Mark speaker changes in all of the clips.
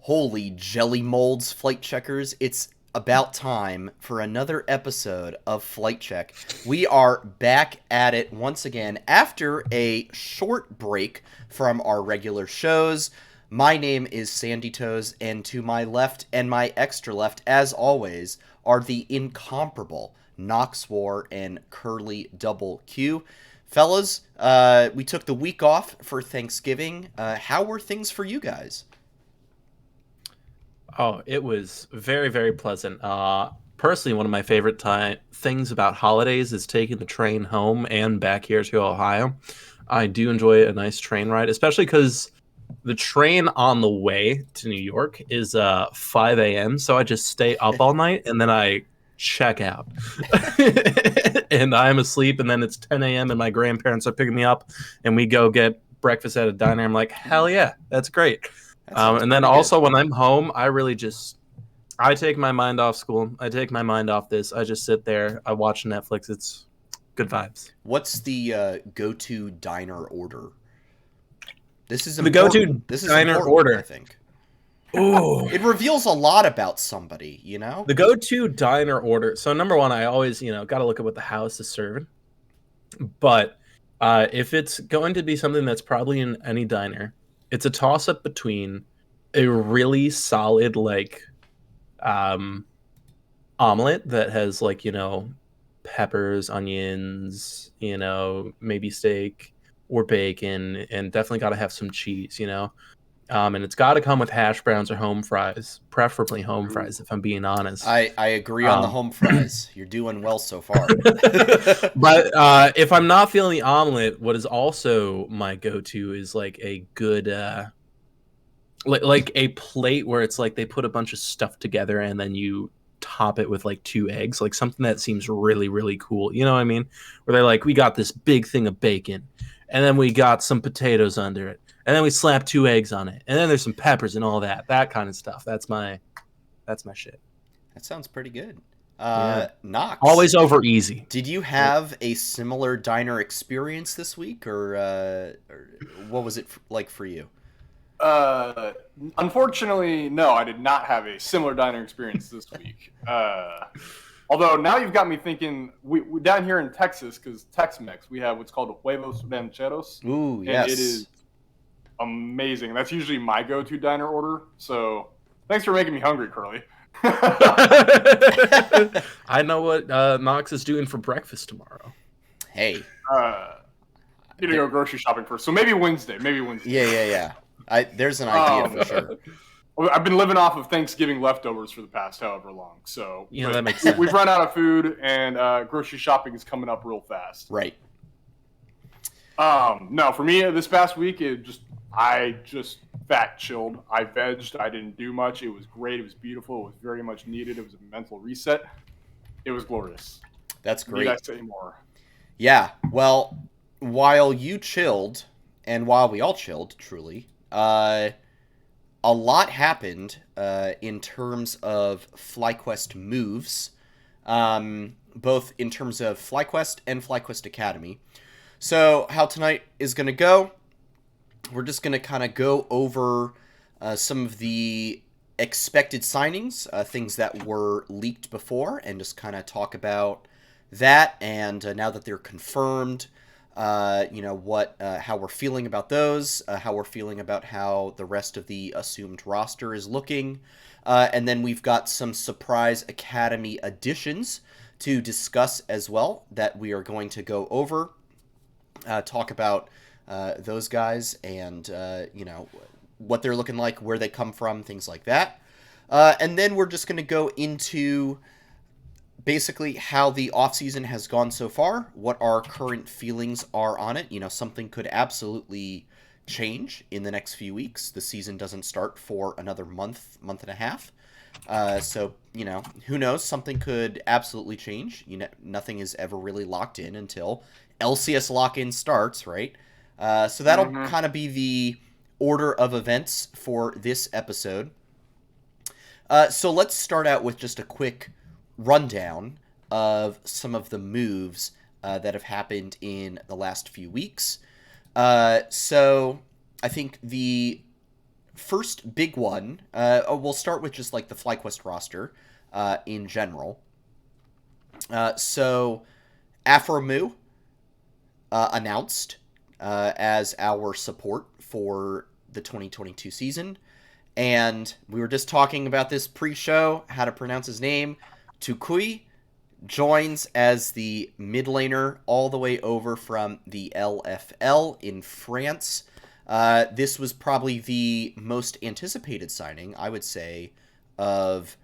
Speaker 1: Holy jelly molds, flight checkers. It's about time for another episode of Flight Check. We are back at it once again after a short break from our regular shows. My name is Sandy Toes, and to my left and my extra left, as always, are the incomparable Knox War and Curly Double Q. Fellas, we took the week off for Thanksgiving. How were things for you guys?
Speaker 2: Oh, it was very, very pleasant. Personally, one of my favorite things about holidays is taking the train home and back here to Ohio. I do enjoy a nice train ride, especially because the train on the way to New York is 5 a.m. So I just stay up all night and then I check out. And I'm asleep, and then it's 10 a.m. and my grandparents are picking me up, and we go get breakfast at a diner. I'm like, hell yeah, that's great.
Speaker 1: That sounds
Speaker 2: And then
Speaker 1: pretty good.
Speaker 2: also when I'm home, I take my mind off school. I take my mind off this. I just sit there. I watch Netflix. It's good vibes.
Speaker 1: What's the go-to diner order? This is
Speaker 2: The go-to
Speaker 1: important. This is
Speaker 2: diner
Speaker 1: important, I
Speaker 2: order.
Speaker 1: think.
Speaker 2: Oh,
Speaker 1: It reveals a lot about somebody, you know?
Speaker 2: the go-to diner order. So number one, I always got to look at what the house is serving. But if it's going to be something that's probably in any diner, it's a toss-up between a really solid um omelet that has peppers, onions, maybe steak or bacon, and definitely got to have some cheese. And it's got to come with hash browns or home fries, preferably home
Speaker 3: Ooh.
Speaker 2: fries if I'm being honest.
Speaker 1: I agree on the
Speaker 2: um
Speaker 1: home fries. You're doing well so far.
Speaker 2: but if I'm not feeling the omelet, what is also my go-to is like a good like a plate where it's like they put a bunch of stuff together and then you top it with like two eggs, like something that seems really, really cool. You know what I mean? Where they're like, we got this big thing of bacon, and then we got some potatoes under it, and then we slap two eggs on it, and then there's some peppers and all that kind of stuff. That's my shit.
Speaker 1: That sounds pretty good.
Speaker 2: Yeah.
Speaker 1: Knox,
Speaker 2: Always over easy.
Speaker 1: did you have a similar diner experience this week, or what was it like for you?
Speaker 3: Uh, Unfortunately, no, I did not have a similar diner experience this week. Although now you've got me thinking, we down here in Texas, because Tex-Mex, we have what's called huevos rancheros,
Speaker 1: Ooh,
Speaker 3: and it
Speaker 1: yes.
Speaker 3: is amazing. That's usually my go-to diner order. So thanks for making me hungry, Curly.
Speaker 2: I know what Knox is doing for breakfast tomorrow.
Speaker 1: Hey.
Speaker 3: Need to go grocery shopping first. So maybe Wednesday. Maybe Wednesday.
Speaker 1: Yeah. There's an idea for sure.
Speaker 3: I've been living off of Thanksgiving leftovers for the past however long. So
Speaker 2: That makes sense.
Speaker 3: We've run out of food, and grocery shopping is coming up real fast.
Speaker 1: Right.
Speaker 3: No, for me this past week, I just fat chilled. I vegged. I didn't do much. It was great. It was beautiful. It was very much needed. It was a mental reset. It was glorious.
Speaker 1: That's
Speaker 3: Need I
Speaker 1: great.
Speaker 3: say more?
Speaker 1: Yeah. Well, while you chilled, and while we all chilled, truly, a lot happened in terms of FlyQuest moves, both in terms of FlyQuest and FlyQuest Academy. So, how tonight is going to go, we're just going to kind of go over some of the expected signings, things that were leaked before, and just kind of talk about that, and now that they're confirmed, how we're feeling about those, how we're feeling about how the rest of the assumed roster is looking, and then we've got some surprise Academy additions to discuss as well that we are going to go over, talk about those guys and what they're looking like, where they come from, things like that, and then we're just going to go into basically how the offseason has gone so far, what our current feelings are on it. Something could absolutely change in the next few weeks. The season doesn't start for another month and a half. So, who knows? Something could absolutely change. Nothing is ever really locked in until LCS lock-in starts, right? So that'll kind of be the order of events for this episode. So let's start out with just a quick rundown of some of the moves that have happened in the last few weeks. So I think the first big one, we'll start with just like the FlyQuest roster in general. So Afromu announced as our support for the 2022 season. And we were just talking about this pre-show, how to pronounce his name. Tukui joins as the mid laner all the way over from the LFL in France. This was probably the most anticipated signing, I would say, of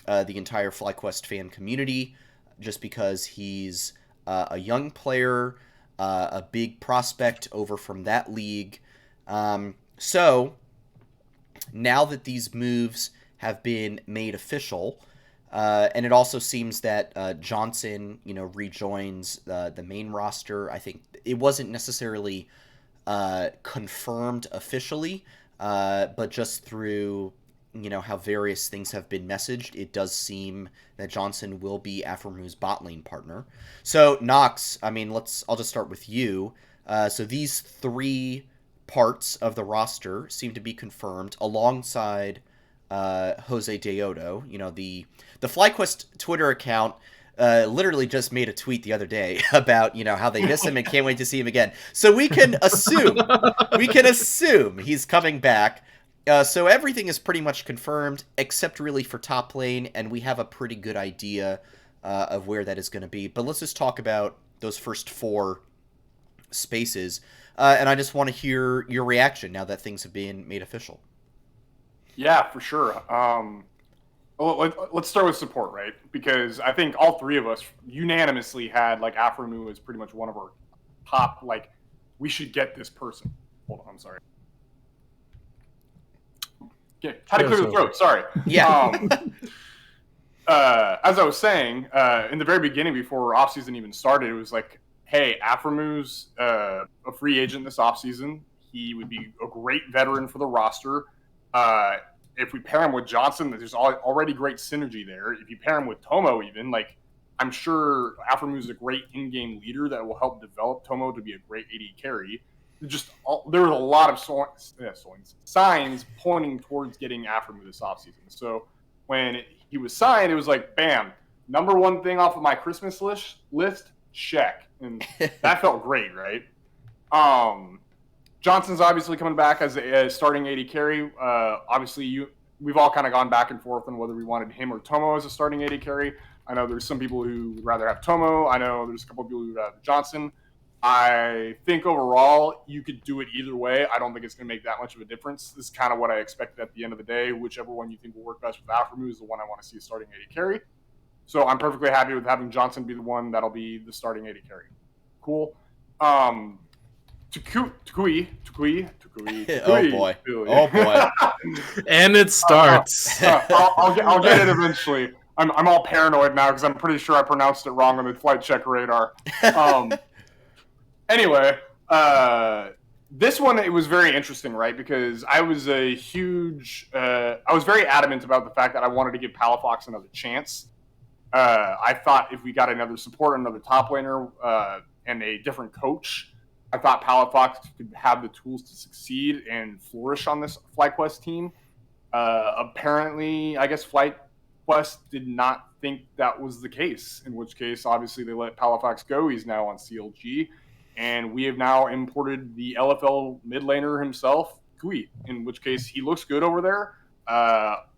Speaker 1: the entire FlyQuest fan community, just because he's a young player, a big prospect over from that league. So now that these moves have been made official, and it also seems that Johnson, rejoins the main roster. I think it wasn't necessarily confirmed officially, but just through how various things have been messaged, it does seem that Johnson will be Afromu's bot lane partner. So Nox, I'll just start with you. So these three parts of the roster seem to be confirmed alongside Jose Deodo. The FlyQuest Twitter account literally just made a tweet the other day about how they miss him and can't wait to see him again. So we can assume he's coming back. So everything is pretty much confirmed, except really for top lane, and we have a pretty good idea of where that is going to be. But let's just talk about those first four spaces, and I just want to hear your reaction now that things have been made official.
Speaker 3: Yeah, for sure. Let's start with support, right? Because I think all three of us unanimously had Afromu as pretty much one of our top, we should get this person. Hold on, I'm sorry. Okay, had to clear the throat. Sorry.
Speaker 1: Yeah.
Speaker 3: As I was saying, in the very beginning, before offseason even started, it was like, hey, Afromu's a free agent this offseason. He would be a great veteran for the roster. If we pair him with Johnson, there's already great synergy there. If you pair him with Tomo, even, I'm sure Afromu's a great in-game leader that will help develop Tomo to be a great AD carry. There was a lot of signs pointing towards getting Afromu this offseason. So when he was signed, it was like, bam, number one thing off of my Christmas list, check. And that felt great, right? Johnson's obviously coming back as a starting AD carry. Obviously, we've all kind of gone back and forth on whether we wanted him or Tomo as a starting AD carry. I know there's some people who would rather have Tomo. I know there's a couple of people who would rather have Johnson. I think overall you could do it either way. I don't think it's going to make that much of a difference. This is kind of what I expected at the end of the day. Whichever one you think will work best with Afromu is the one I want to see a starting AD carry. So I'm perfectly happy with having Johnson be the one that'll be the starting AD carry. Cool. Tukui.
Speaker 1: Oh boy. Oh boy.
Speaker 2: And it starts.
Speaker 3: I'll get it eventually. I'm all paranoid now because I'm pretty sure I pronounced it wrong on the flight check radar. Anyway, this one, it was very interesting, right? Because I was very adamant about the fact that I wanted to give Palafox another chance. I thought if we got another support, another top laner, and a different coach, I thought Palafox could have the tools to succeed and flourish on this FlyQuest team. Apparently, I guess FlyQuest did not think that was the case, in which case, obviously, they let Palafox go. He's now on CLG. And we have now imported the LFL mid laner himself, Kui, in which case he looks good over there.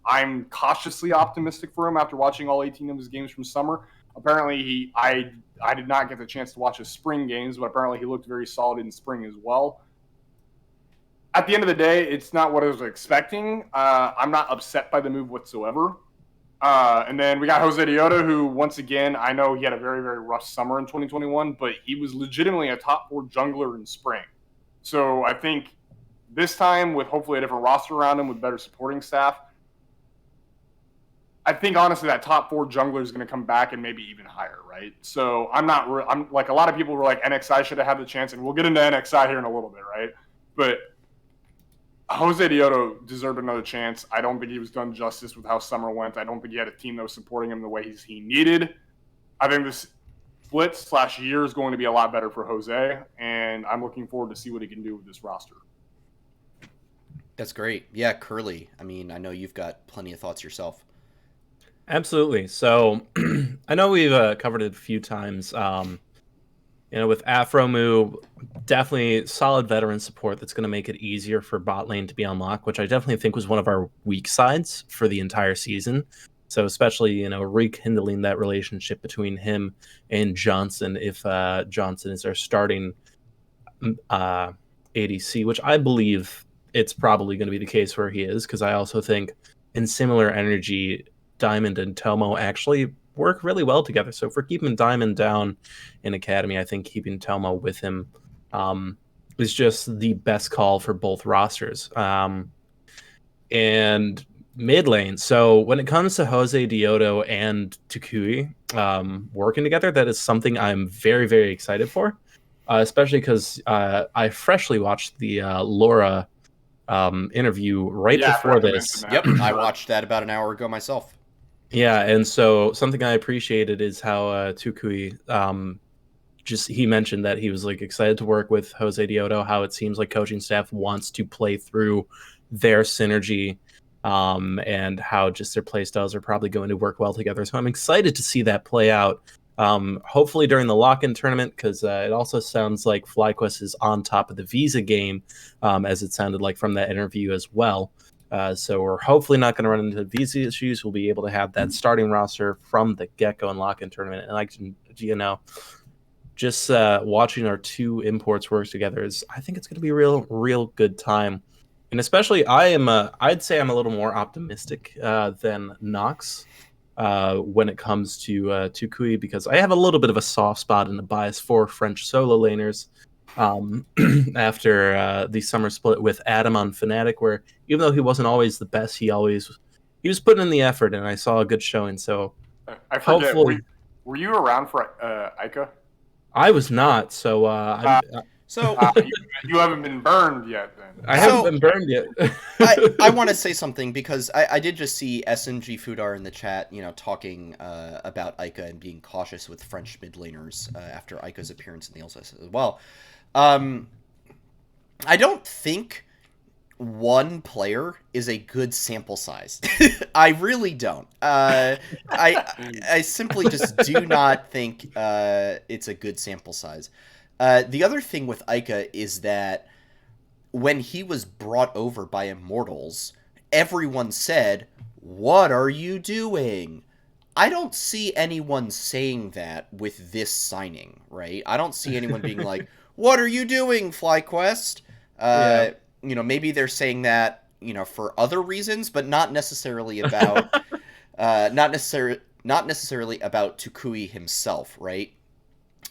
Speaker 3: I'm cautiously optimistic for him after watching all 18 of his games from summer. Apparently, I did not get the chance to watch his spring games, but apparently he looked very solid in spring as well. At the end of the day, it's not what I was expecting. I'm not upset by the move whatsoever. And then we got Jose Deodo, who, once again, I know he had a very, very rough summer in 2021, but he was legitimately a top 4 jungler in spring. So I think this time, with hopefully a different roster around him with better supporting staff, I think, honestly, that top 4 jungler is going to come back and maybe even higher, right? So I'm like, a lot of people were like, NXI should have had the chance, and we'll get into NXI here in a little bit, right? But Jose Deodo deserved another chance. I don't think he was done justice with how summer went. I don't think he had a team that was supporting him the way he needed. I think this split/year is going to be a lot better for Jose, and I'm looking forward to see what he can do with this roster.
Speaker 1: That's great. Yeah, Curly. I mean, I know you've got plenty of thoughts yourself.
Speaker 2: Absolutely. So I know we've covered it a few times. With Afromu, definitely solid veteran support that's going to make it easier for bot lane to be unlocked, which I definitely think was one of our weak sides for the entire season. So especially, rekindling that relationship between him and Johnson, if Johnson is our starting uh, ADC, which I believe it's probably going to be the case where he is, because I also think in similar energy, Diamond and Tomo actually work really well together. So if we're keeping Diamond down in Academy, I think keeping Tomo with him is just the best call for both rosters. And mid lane. So when it comes to Jose Diodo and Tukui working together, that is something I'm very, very excited for. Especially because I freshly watched the Laura interview right
Speaker 3: Yeah, I
Speaker 2: before
Speaker 3: forgot to mention
Speaker 2: this.
Speaker 3: that.
Speaker 1: Yep, I watched that about an hour ago myself.
Speaker 2: Yeah, and so something I appreciated is how Tukui just he mentioned that he was like excited to work with Jose Diodo, how it seems like coaching staff wants to play through their synergy, and how just their play styles are probably going to work well together. So I'm excited to see that play out. Hopefully during the lock-in tournament, because it also sounds like FlyQuest is on top of the Visa game, as it sounded like from that interview as well. So we're hopefully not going to run into visa issues. We'll be able to have that starting roster from the get-go and lock-in tournament. And I can, just watching our two imports work together I think it's going to be a real good time. And especially I'd say I'm a little more optimistic than Nox when it comes to Kui, because I have a little bit of a soft spot and a bias for French solo laners after the summer split with Adam on Fnatic, where even though he wasn't always the best, he was putting in the effort, and I saw a good showing. So
Speaker 3: I forget.
Speaker 2: hopefully,
Speaker 3: Were you around for Ica?
Speaker 2: I was not. So
Speaker 1: So,
Speaker 3: You haven't been burned yet, then.
Speaker 2: I
Speaker 1: So-
Speaker 2: haven't been burned yet.
Speaker 1: I want to say something because I did just see SMG Fudar in the chat, talking about Ica and being cautious with French mid laners after Ica's appearance in the LCS as well. I don't think one player is a good sample size. I really don't. I simply just do not think it's a good sample size. The other thing with Ica is that when he was brought over by Immortals, everyone said, "What are you doing?" I don't see anyone saying that with this signing, right? I don't see anyone being like, "What are you doing, FlyQuest?"
Speaker 2: Yeah.
Speaker 1: Maybe they're saying that, for other reasons, but not necessarily about, not necessarily about Tukui himself, right?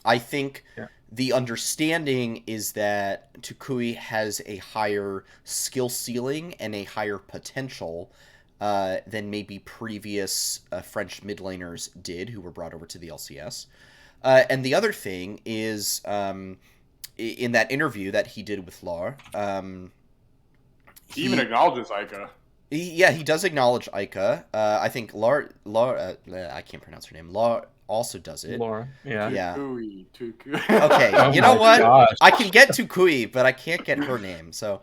Speaker 1: I think
Speaker 2: Yeah.
Speaker 1: the understanding is that Tukui has a higher skill ceiling and a higher potential than maybe previous French mid laners did who were brought over to the LCS. And the other thing is, in that interview that he did with Laure,
Speaker 3: He even acknowledges Ica.
Speaker 1: he does acknowledge Ica. I think Laure, I can't pronounce her name. Laure also does it.
Speaker 2: Laura, yeah.
Speaker 1: Yeah.
Speaker 3: Tukui.
Speaker 1: Okay,
Speaker 2: Oh
Speaker 1: you know
Speaker 2: my
Speaker 1: what?
Speaker 2: gosh.
Speaker 1: I can get to Kui, but I can't get her name. So,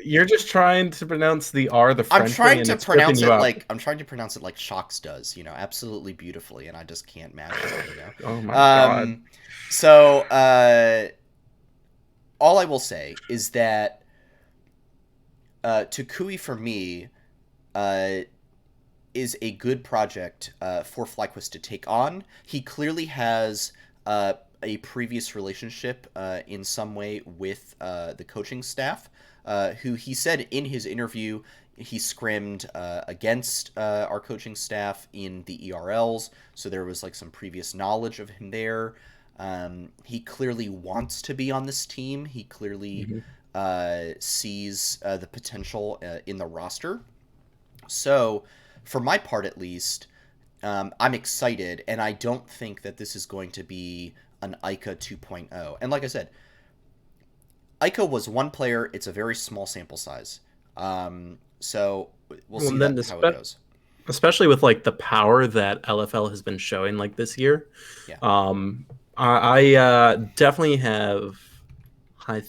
Speaker 2: You're just trying to pronounce the R the French
Speaker 1: I'm trying
Speaker 2: way, and
Speaker 1: to
Speaker 2: it's tripping
Speaker 1: pronounce
Speaker 2: you
Speaker 1: it
Speaker 2: up.
Speaker 1: like Shox does, absolutely beautifully, and I just can't match it.
Speaker 2: Oh my god.
Speaker 1: So, all I will say is that Tukui for me is a good project for FlyQuest to take on. He clearly has a previous relationship in some way with the coaching staff, who he said in his interview he scrimmed against our coaching staff in the ERLs, so there was like some previous knowledge of him there. He clearly wants to be on this team. He clearly sees the potential in the roster. So, for my part at least, I'm excited, and I don't think that this is going to be an Ica 2.0. And like I said, Ica was one player. It's a very small sample size. So we'll see how it goes.
Speaker 2: Especially with like the power that LFL has been showing like this year.
Speaker 1: Yeah.
Speaker 2: I definitely have high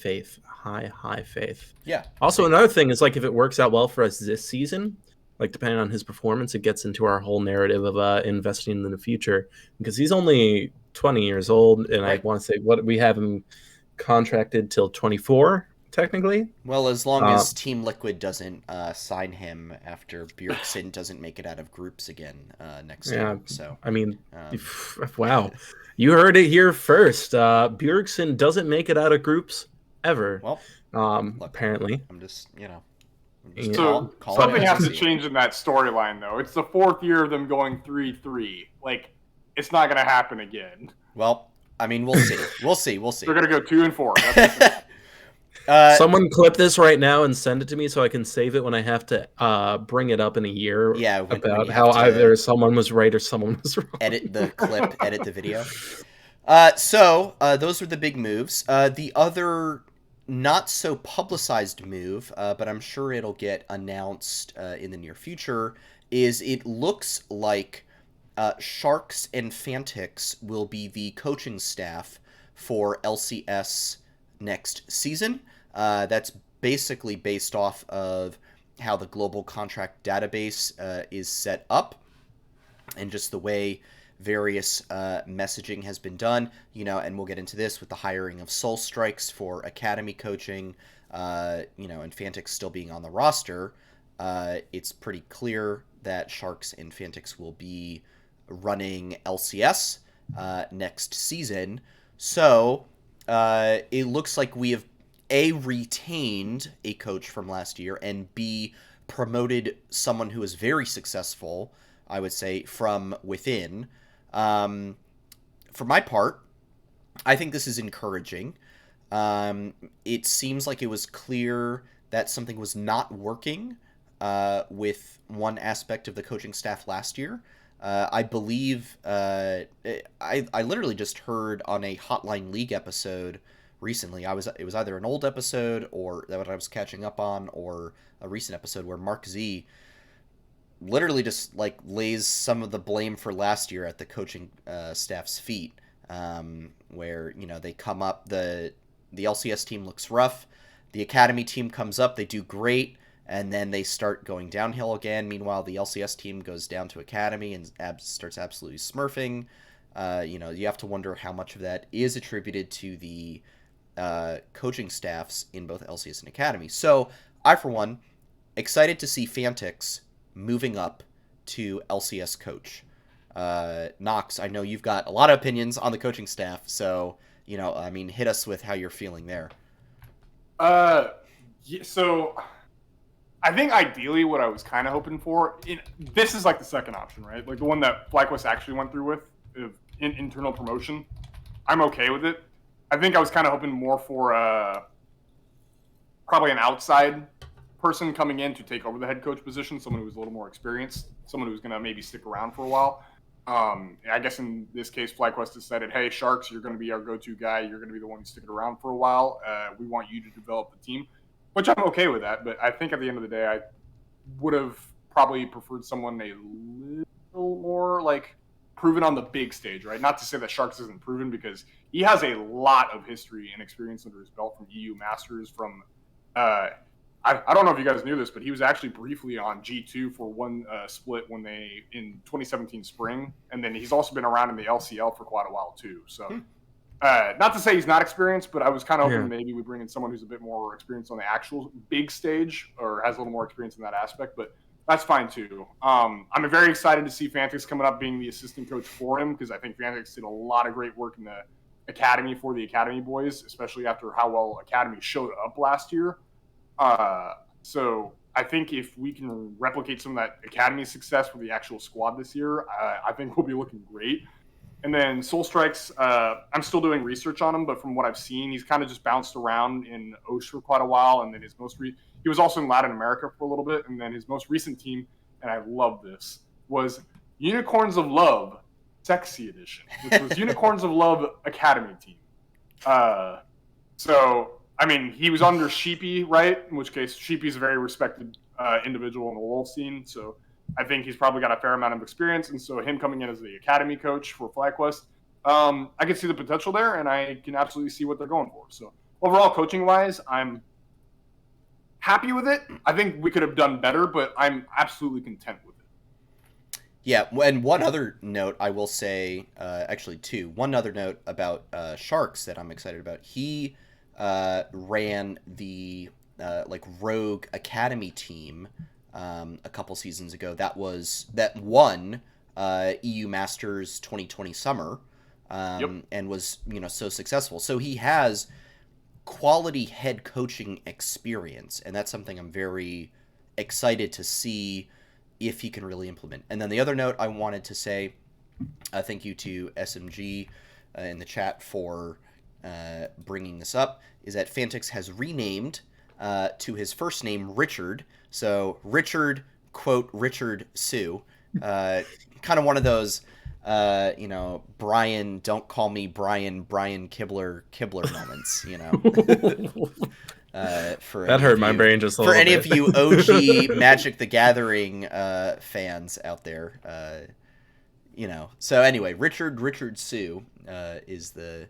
Speaker 2: high faith.
Speaker 1: Yeah.
Speaker 2: Also,
Speaker 1: same.
Speaker 2: another thing is like if it works out well for us this season, like depending on his performance, it gets into our whole narrative of investing in the future because he's only 20 years old, and I
Speaker 1: Right.
Speaker 2: want to say what we have him contracted till 24 technically.
Speaker 1: Well, as long as Team Liquid doesn't sign him after Bjergsen doesn't make it out of groups again next
Speaker 2: Yeah,
Speaker 1: year. So,
Speaker 2: I mean,
Speaker 1: um,
Speaker 2: wow, you heard it here first. Bjergsen doesn't make it out of groups ever.
Speaker 1: well, look,
Speaker 2: Apparently.
Speaker 1: I'm just, I'm just
Speaker 2: Yeah.
Speaker 3: So
Speaker 1: calling
Speaker 3: something
Speaker 1: it as I
Speaker 3: has to
Speaker 1: see it.
Speaker 3: change in that storyline, though. It's the 4th year of them going 3-3. Like, it's not going to happen again.
Speaker 1: Well, I mean, we'll see. We'll see. We'll see.
Speaker 3: They're going to go 2-4. That's
Speaker 2: Someone clip this right now and send it to me so I can save it when I have to bring it up in a year
Speaker 1: Yeah, when
Speaker 2: about
Speaker 1: you
Speaker 2: how
Speaker 1: have to
Speaker 2: either someone was right or someone was wrong.
Speaker 1: edit the clip, edit the video. So those are the big moves. The other not so publicized move, but I'm sure it'll get announced in the near future, is it looks like Sharks and Fantix will be the coaching staff for LCS next season. That's basically based off of how the global contract database is set up and just the way various messaging has been done, and we'll get into this with the hiring of Soul Strikes for academy coaching, and Fantix still being on the roster. It's pretty clear that Sharks and Fantix will be running LCS next season. So it looks like we have A, retained a coach from last year, and B, promoted someone who is very successful, I would say, from within. For my part, I think this is encouraging. It seems like it was clear that something was not working with one aspect of the coaching staff last year. I believe I literally just heard on a Hotline League episode recently. It was either an old episode or that I was catching up on, or a recent episode where Mark Z literally just like lays some of the blame for last year at the coaching staff's feet, where they come up, the LCS team looks rough, the academy team comes up, they do great, and then they start going downhill again. Meanwhile, the LCS team goes down to academy and starts absolutely smurfing. You have to wonder how much of that is attributed to the coaching staffs in both LCS and academy. So I, for one, excited to see Fantix moving up to LCS coach. Knox, I know you've got a lot of opinions on the coaching staff, so hit us with how you're feeling there.
Speaker 3: So I think ideally what I was kind of hoping for, this is like the second option, right? Like the one that FlyQuest actually went through with internal promotion. I'm okay with it. I think I was kind of hoping more for probably an outside person coming in to take over the head coach position, someone who was a little more experienced, someone who's going to maybe stick around for a while. I guess in this case, FlyQuest decided, hey, Sharks, you're going to be our go-to guy. You're going to be the one who's sticking around for a while. We want you to develop the team, which I'm okay with that. But I think at the end of the day, I would have probably preferred someone a little more like proven on the big stage, right? Not to say that Sharks isn't proven, because he has a lot of history and experience under his belt from EU Masters, from I don't know if you guys knew this, but he was actually briefly on G2 for one split in 2017 spring, and then he's also been around in the LCL for quite a while too. So, not to say he's not experienced, but I was kind of hoping maybe we bring in someone who's a bit more experienced on the actual big stage, or has a little more experience in that aspect. But that's fine too. I'm very excited to see Fantix coming up being the assistant coach for him, because I think Fantix did a lot of great work in the academy for the academy boys, especially after how well academy showed up last year. So I think if we can replicate some of that academy success for the actual squad this year, I think we'll be looking great. And then Soul Strikes, I'm still doing research on him, but from what I've seen, he's kind of just bounced around in Osh for quite a while. And then he was also in Latin America for a little bit. And then his most recent team, and I love this, was Unicorns of Love Sexy Edition, which was Unicorns of Love Academy team. So I mean, he was under Sheepy, right? In which case, Sheepy's a very respected individual in the LoL scene. So I think he's probably got a fair amount of experience. And so him coming in as the academy coach for FlyQuest, I can see the potential there, and I can absolutely see what they're going for. So overall coaching wise, I'm happy with it. I think we could have done better, but I'm absolutely content with it.
Speaker 1: Yeah, and one other note I will say, actually two. One other note about Sharks that I'm excited about. He ran the like Rogue Academy team a couple seasons ago. That won EU Masters 2020 summer,
Speaker 3: Yep.
Speaker 1: and was so successful. So he has quality head coaching experience, and that's something I'm very excited to see if he can really implement. And then the other note I wanted to say, thank you to SMG in the chat for bringing this up, is that Fantix has renamed to his first name Richard. So Richard, quote, Richard Sue. Kind of one of those, Brian, don't call me Brian, Brian Kibler moments, for
Speaker 2: That hurt my brain just a
Speaker 1: for
Speaker 2: little
Speaker 1: any
Speaker 2: bit.
Speaker 1: of you OG Magic the Gathering fans out there, So anyway, Richard Sue is the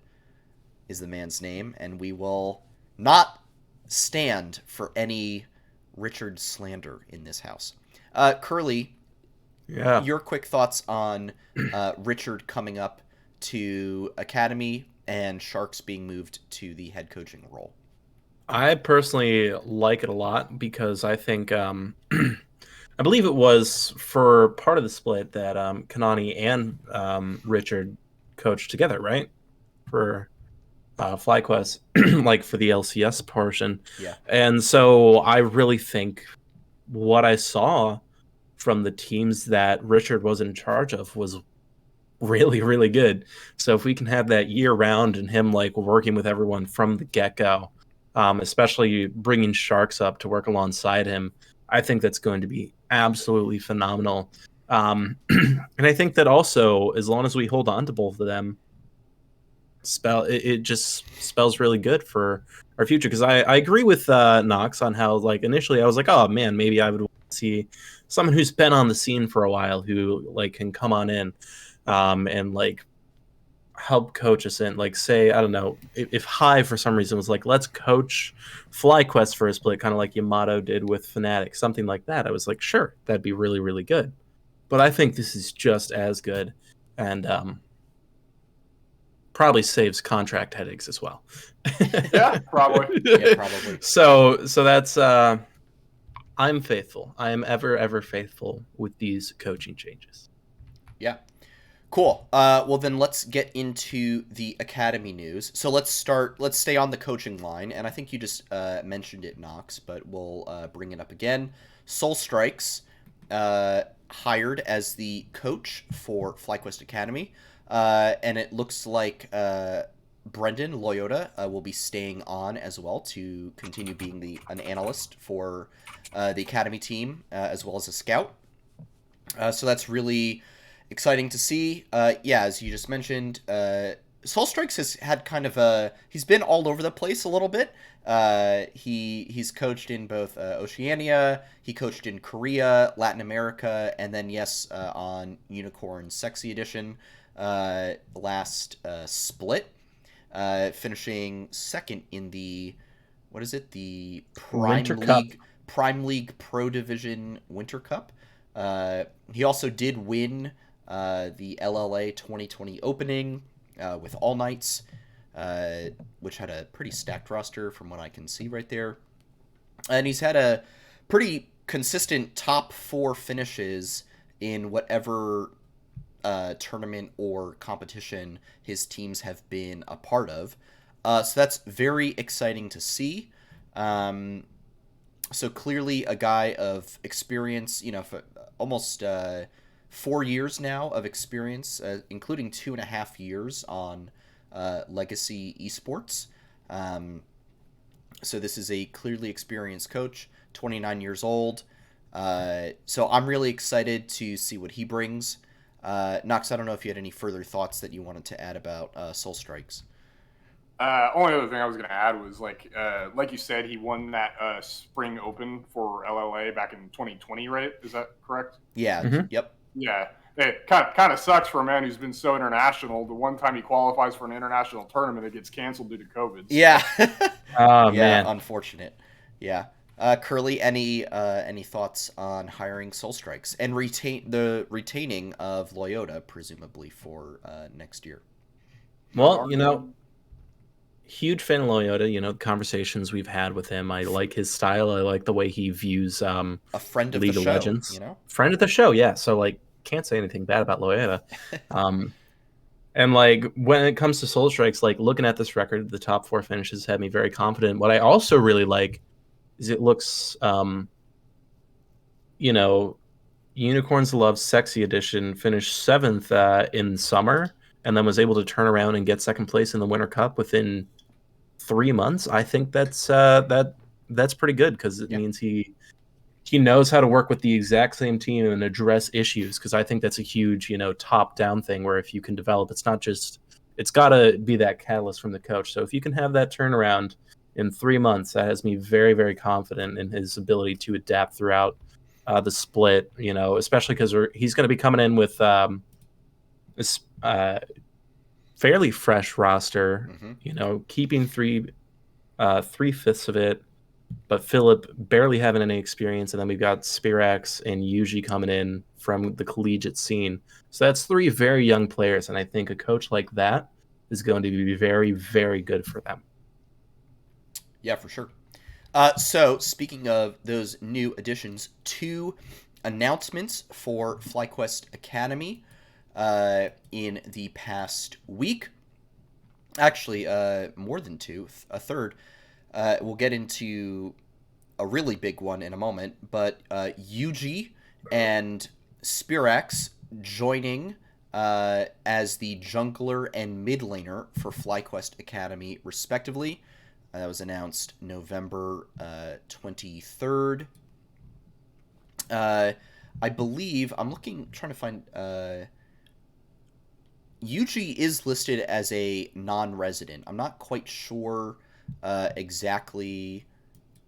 Speaker 1: man's name, and we will not stand for any Richard slander in this house. Curly,
Speaker 2: Yeah.
Speaker 1: your quick thoughts on Richard coming up to Academy and Sharks being moved to the head coaching role.
Speaker 2: I personally like it a lot because I think I believe it was for part of the split that Kanani and Richard coached together, right? For FlyQuest, like for the LCS portion.
Speaker 1: Yeah.
Speaker 2: And so I really think what I saw from the teams that Richard was in charge of was really, really good. So if we can have that year round and him like working with everyone from the get-go, especially bringing Sharks up to work alongside him, I think that's going to be absolutely phenomenal. And I think that also, as long as we hold on to both of them, it just spells really good for our future. Because I agree with Knox on how, like, initially I was like, oh man, maybe I would want to see someone who's been on the scene for a while who like can come on in and like help coach us in, like, say, I don't know, if Hive for some reason was like, let's coach FlyQuest for a split, kind of like Yamato did with Fnatic, something like that. I was like, sure, that'd be really, really good. But I think this is just as good, and probably saves contract headaches as well.
Speaker 3: Yeah, probably.
Speaker 1: Yeah, probably.
Speaker 2: So that's I'm faithful. I am ever faithful with these coaching changes.
Speaker 1: Yeah. Cool. Well, then let's get into the Academy news. So let's stay on the coaching line, and I think you just mentioned it, Knox, but we'll bring it up again. Soul Strikes hired as the coach for FlyQuest Academy, and it looks like Brendan Loyota will be staying on as well to continue being an analyst for the Academy team, as well as a scout. So that's really exciting to see. Yeah, as you just mentioned, Soul Strikes has had kind of he's been all over the place a little bit. He's coached in both Oceania, he coached in Korea, Latin America, and then on Unicorn Sexy Edition last split, finishing second in the the Prime League Pro Division Winter Cup. He also did win the LLA 2020 opening with All Knights, which had a pretty stacked roster from what I can see right there. And he's had a pretty consistent top 4 finishes in whatever tournament or competition his teams have been a part of. So that's very exciting to see. So clearly a guy of experience, for almost 4 years now of experience, including 2.5 years on Legacy Esports. So this is a clearly experienced coach, 29 years old. So I'm really excited to see what he brings. Knox, I don't know if you had any further thoughts that you wanted to add about Soul Strikes.
Speaker 3: Only other thing I was going to add was like you said, he won that Spring Open for LLA back in 2020, right? Is that correct?
Speaker 1: Yeah.
Speaker 2: Mm-hmm.
Speaker 1: Yep.
Speaker 3: Yeah. It kind of sucks for a man who's been so international. The one time he qualifies for an international tournament, it gets canceled due to COVID. So.
Speaker 1: Yeah.
Speaker 2: Oh
Speaker 1: Yeah,
Speaker 2: man.
Speaker 1: unfortunate. Yeah. Curly, any thoughts on hiring Soul Strikes and retaining of Loyoda, presumably for next year?
Speaker 2: Well, huge fan of Loyoda. The conversations we've had with him. I like his style. I like the way he views
Speaker 1: A friend of the
Speaker 2: League of
Speaker 1: show,
Speaker 2: Legends. Friend of the show, yeah. So like, can't say anything bad about Loyoda. And like when it comes to Soul Strikes, like looking at this record, the top 4 finishes had me very confident. What I also really like is it looks, Unicorns Love Sexy Edition finished 7th in summer, and then was able to turn around and get 2nd place in the Winter Cup within 3 months. I think that's pretty good because it means he knows how to work with the exact same team and address issues, because I think that's a huge, top down thing where if you can develop, it's not just, it's got to be that catalyst from the coach. So if you can have that turnaround in 3 months, that has me very, very confident in his ability to adapt throughout the split, especially because he's going to be coming in with this fairly fresh roster, keeping 3/5 of it, but Philip barely having any experience, and then we've got Spirax and Yuuji coming in from the collegiate scene. So that's 3 very young players, and I think a coach like that is going to be very, very good for them.
Speaker 1: Yeah, for sure. So, speaking of those new additions, 2 announcements for FlyQuest Academy in the past week. Actually, more than 2, a third. We'll get into a really big one in a moment, but Yuuji and Spirax joining as the jungler and mid laner for FlyQuest Academy, respectively. That was announced November 23rd. I believe, trying to find. Yuuji is listed as a non-resident. I'm not quite sure exactly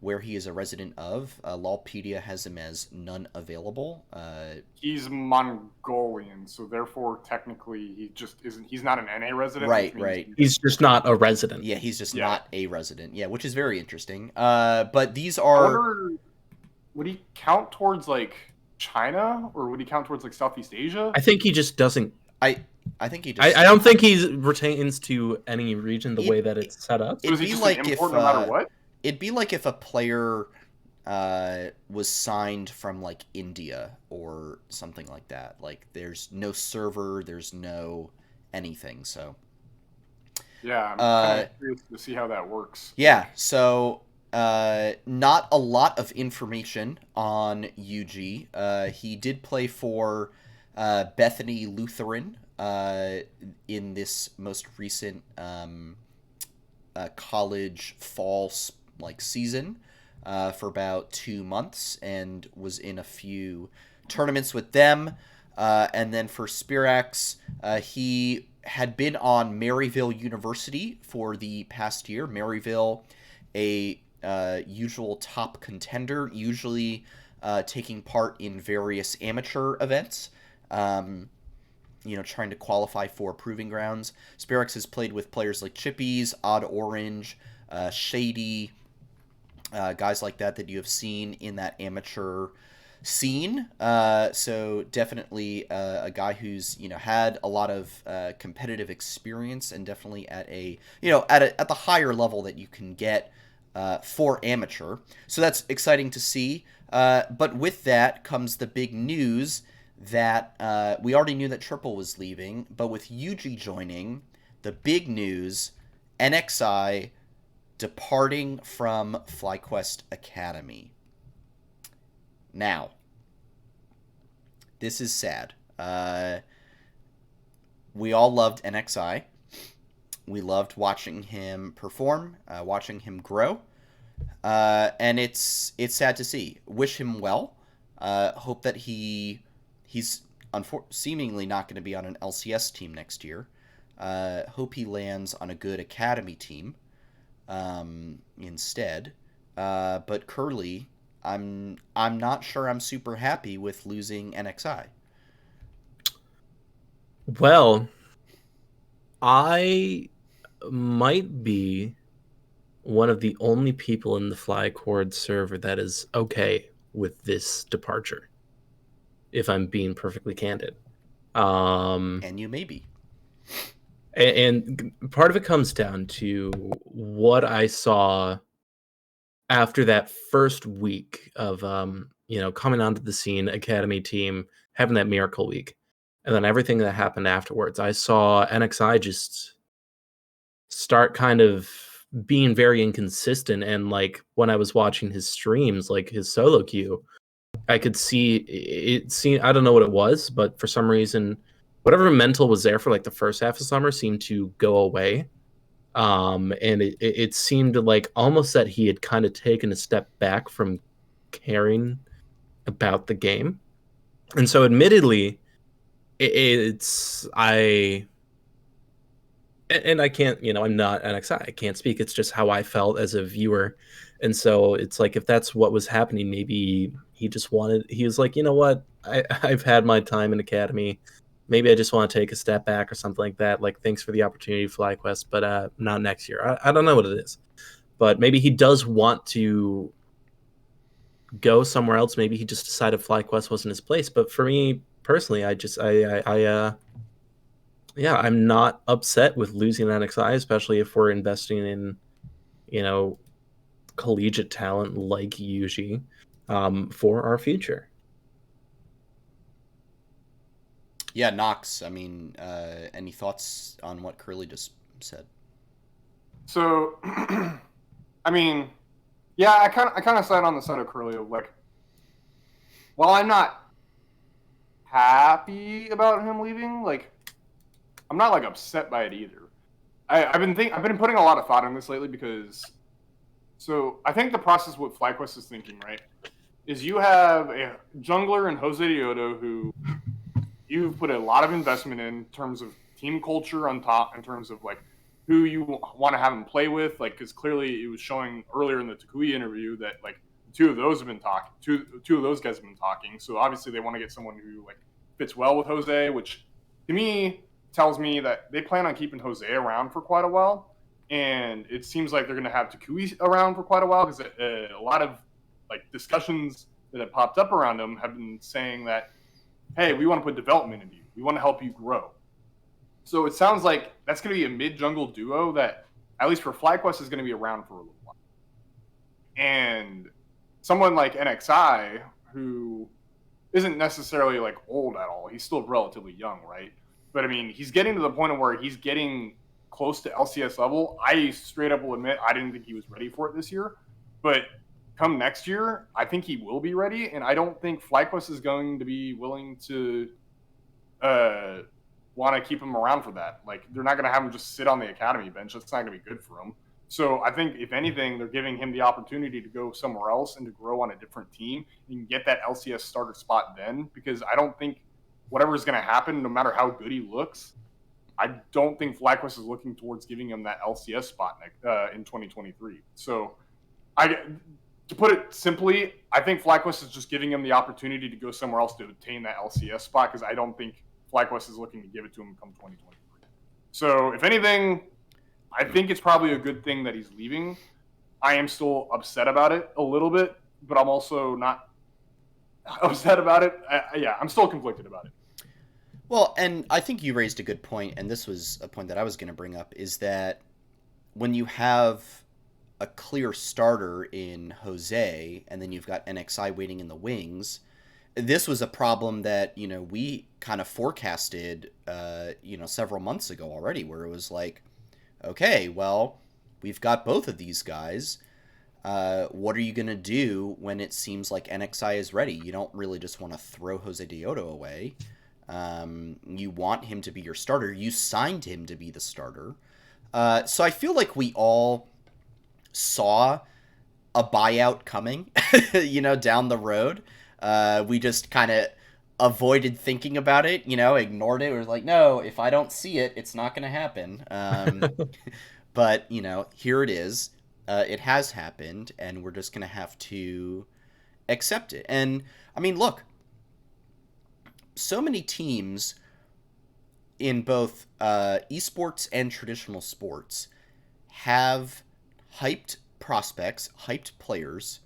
Speaker 1: where he is a resident of. Lolpedia has him as none available.
Speaker 3: He's Mongolian, so therefore technically he just isn't. He's not an NA resident.
Speaker 1: Right.
Speaker 2: He's just not a resident.
Speaker 1: Yeah, he's just not a resident. Yeah, which is very interesting. But these are.
Speaker 3: Would he count towards like China, or would he count towards like Southeast Asia?
Speaker 2: I think he just doesn't.
Speaker 1: I think he just.
Speaker 2: I don't think he retains to any region the way that it's set up.
Speaker 3: So it'd be like if no matter what.
Speaker 1: It'd be like if a player was signed from like India or something like that. Like there's no server, there's no anything. So
Speaker 3: yeah, I'm kind of curious to see how that works.
Speaker 1: Yeah, so not a lot of information on Yuuji. He did play for Bethany Lutheran in this most recent college fall season for about 2 months, and was in a few tournaments with them. And then for Spirax, he had been on Maryville University for the past year. Maryville, a usual top contender, usually taking part in various amateur events. Trying to qualify for Proving Grounds. Spirax has played with players like Chippies, Odd Orange, Shady, guys like that you have seen in that amateur scene. So definitely a guy who's had a lot of competitive experience, and definitely at at the higher level that you can get for amateur. So that's exciting to see. But with that comes the big news that we already knew that Triple was leaving, but with Yuuji joining, the big news, NXI departing from FlyQuest Academy. Now, this is sad. We all loved NXI. We loved watching him perform, watching him grow, and it's sad to see. Wish him well. Hope that he's seemingly not going to be on an LCS team next year. Hope he lands on a good academy team instead. But Curly, I'm not sure I'm super happy with losing NXI.
Speaker 2: Well, I might be one of the only people in the FlyQuest server that is okay with this departure, if I'm being perfectly candid. Um,
Speaker 1: And you may be.
Speaker 2: and part of it comes down to what I saw after that first week of coming onto the scene, academy team, having that miracle week, and then everything that happened afterwards. I saw NXI just start kind of being very inconsistent, and like when I was watching his streams, like his solo queue, I could see it seemed, I don't know what it was, but for some reason whatever mental was there for like the first half of summer seemed to go away. And it seemed like almost that he had kind of taken a step back from caring about the game. And so admittedly, it's I and I can't, I'm not NXI. I can't speak. It's just how I felt as a viewer. And so it's like if that's what was happening, maybe he was like, you know what? I've had my time in Academy. Maybe I just want to take a step back or something like that. Like, thanks for the opportunity, FlyQuest, but not next year. I don't know what it is. But maybe he does want to go somewhere else. Maybe he just decided FlyQuest wasn't his place. But for me personally, yeah, I'm not upset with losing NXI, especially if we're investing in, you know, collegiate talent like Yuji for our future.
Speaker 1: Yeah, Knox. I mean, any thoughts on what Curly just said?
Speaker 3: So, I mean, yeah, I kind of side on the side of Curly of like, while I'm not happy about him leaving, like, I'm not like upset by it either. I've been putting a lot of thought in this lately because so I think the process what FlyQuest is thinking, right, is you have a jungler in Jose Dioto who you've put a lot of investment in terms of team culture on top, in terms of like who you want to have him play with, like because clearly it was showing earlier in the Takui interview that like two of those have been talking, two of those guys have been talking. So obviously they want to get someone who like fits well with Jose, which to me tells me that they plan on keeping Jose around for quite a while. And it seems like they're going to have Takui around for quite a while because a lot of like discussions that have popped up around him have been saying that hey, we want to put development into you. We want to help you grow. So it sounds like that's going to be a mid jungle duo that, at least for FlyQuest, is going to be around for a little while. And someone like NXI, who isn't necessarily like old at all, he's still relatively young, right? But I mean, he's getting to the point of where he's getting close to LCS level. I straight up will admit I didn't think he was ready for it this year, but come next year, I think he will be ready, and I don't think FlyQuest is going to be willing to want to keep him around for that. Like, they're not going to have him just sit on the academy bench. That's not going to be good for him. So I think, if anything, they're giving him the opportunity to go somewhere else and to grow on a different team and get that LCS starter spot then, because I don't think whatever is going to happen, no matter how good he looks, I don't think FlyQuest is looking towards giving him that LCS spot in 2023. So to put it simply, I think FlyQuest is just giving him the opportunity to go somewhere else to obtain that LCS spot because I don't think FlyQuest is looking to give it to him come 2023. So, if anything, I think it's probably a good thing that he's leaving. I am still upset about it a little bit, but I'm also not upset about it. Yeah, I'm still conflicted about it.
Speaker 1: Well, and I think you raised a good point, and this was a point that I was going to bring up, is that when you have a clear starter in Jose, and then you've got NXI waiting in the wings, this was a problem that, we kind of forecasted, several months ago already, where it was like, okay, well, we've got both of these guys. What are you going to do when it seems like NXI is ready? You don't really just want to throw Jose Dioto away. You want him to be your starter. You signed him to be the starter. So I feel like we all saw a buyout coming, down the road. We just kind of avoided thinking about it, ignored it. We were like, no, if I don't see it, it's not going to happen. But, here it is. It has happened, and we're just going to have to accept it. And, I mean, look, so many teams in both esports and traditional sports, have hyped prospects, hyped players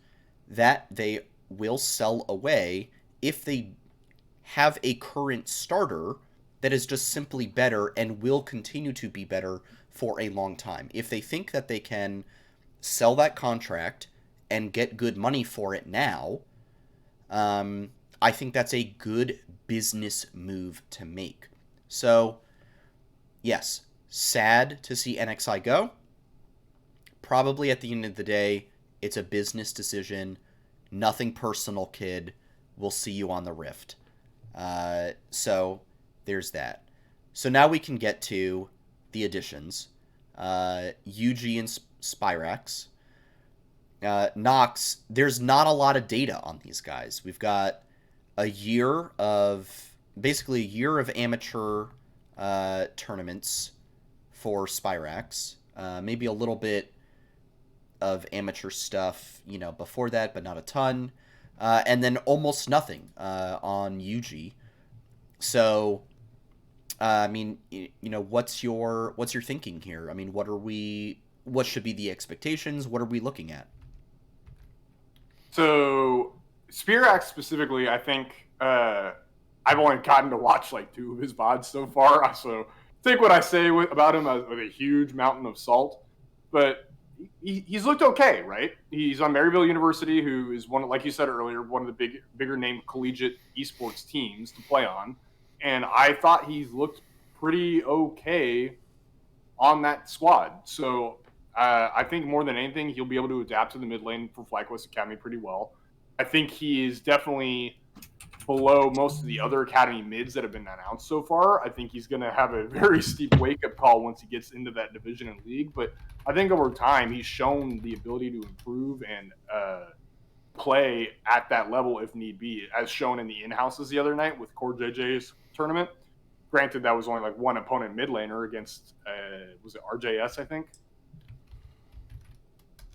Speaker 1: that they will sell away if they have a current starter that is just simply better and will continue to be better for a long time. If they think that they can sell that contract and get good money for it now, I think that's a good business move to make. So, yes, sad to see NXI go. Probably at the end of the day, it's a business decision. Nothing personal, kid. We'll see you on the Rift. So, there's that. So now we can get to the additions. Yuuji and Spirax. Nox, there's not a lot of data on these guys. We've got basically a year of amateur tournaments for Spirax. Maybe a little bit of amateur stuff, before that, but not a ton. And then almost nothing on Yuuji. So, I mean, what's your thinking here? I mean, what should be the expectations? What are we looking at?
Speaker 3: So, Spirax specifically, I think I've only gotten to watch like 2 of his VODs so far. So, take what I say about him with a huge mountain of salt. But he's looked okay, right? He's on Maryville University, who is one, like you said earlier, one of the bigger name collegiate esports teams to play on. And I thought he's looked pretty okay on that squad. So I think more than anything, he'll be able to adapt to the mid lane for FlyQuest Academy pretty well. I think he is definitely below most of the other Academy mids that have been announced so far. I think he's going to have a very steep wake-up call once he gets into that division and league. But I think over time, he's shown the ability to improve and play at that level if need be, as shown in the in-houses the other night with Core JJ's tournament. Granted, that was only like one opponent mid laner against, was it RJS, I think?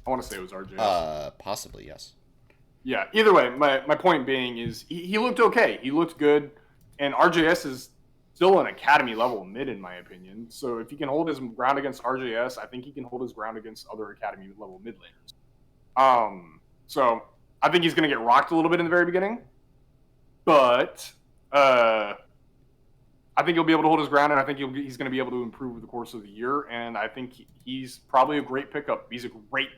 Speaker 3: I want to say it was RJS.
Speaker 1: Possibly, yes.
Speaker 3: Yeah, either way, my point being is he looked okay. He looked good, and RJS is still an Academy level mid, in my opinion. So if he can hold his ground against RJS, I think he can hold his ground against other Academy level mid laners. So I think he's going to get rocked a little bit in the very beginning, but I think he'll be able to hold his ground, and I think he's going to be able to improve over the course of the year. And I think he's probably a great pickup. He's a great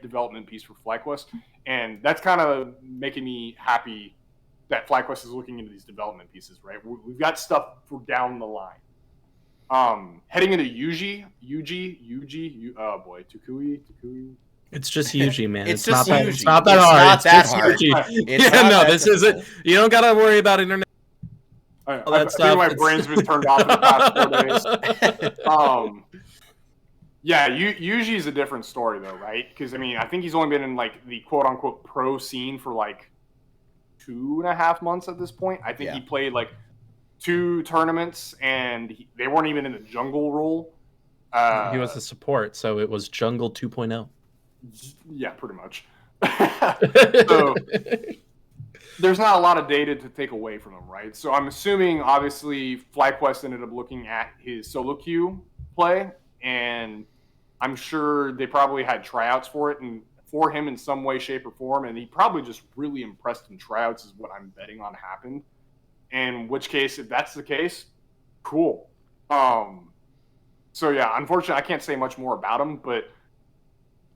Speaker 3: development piece for FlyQuest, and that's kind of making me happy that FlyQuest is looking into these development pieces, right? We've got stuff for down the line. Heading into Yuuji, oh boy, Tukui.
Speaker 2: It's just Yuuji, man.
Speaker 1: It's
Speaker 2: not
Speaker 1: just
Speaker 2: that,
Speaker 1: Yuuji.
Speaker 2: it's not that
Speaker 1: It's
Speaker 2: hard.
Speaker 1: not
Speaker 2: It's
Speaker 1: that
Speaker 2: just
Speaker 1: hard.
Speaker 2: Yuuji.
Speaker 1: It's
Speaker 2: Yeah,
Speaker 1: not
Speaker 2: no,
Speaker 1: that
Speaker 2: this isn't. You don't gotta worry about internet.
Speaker 3: I
Speaker 2: that
Speaker 3: feel
Speaker 2: stuff.
Speaker 3: my brain's been turned off in the past 4 days. Yeah, Yuuji is a different story though, right? Because I mean, I think he's only been in like the quote unquote pro scene for like 2.5 months at this point. I think he played like 2 tournaments, and they weren't even in the jungle role.
Speaker 2: He was a support, so it was Jungle 2.0.
Speaker 3: Yeah, pretty much. So there's not a lot of data to take away from him, right? So I'm assuming, obviously, FlyQuest ended up looking at his solo queue play, and I'm sure they probably had tryouts for it and for him in some way, shape, or form, and he probably just really impressed in tryouts is what I'm betting on happened. In which case, if that's the case, cool. So yeah, unfortunately, I can't say much more about him, but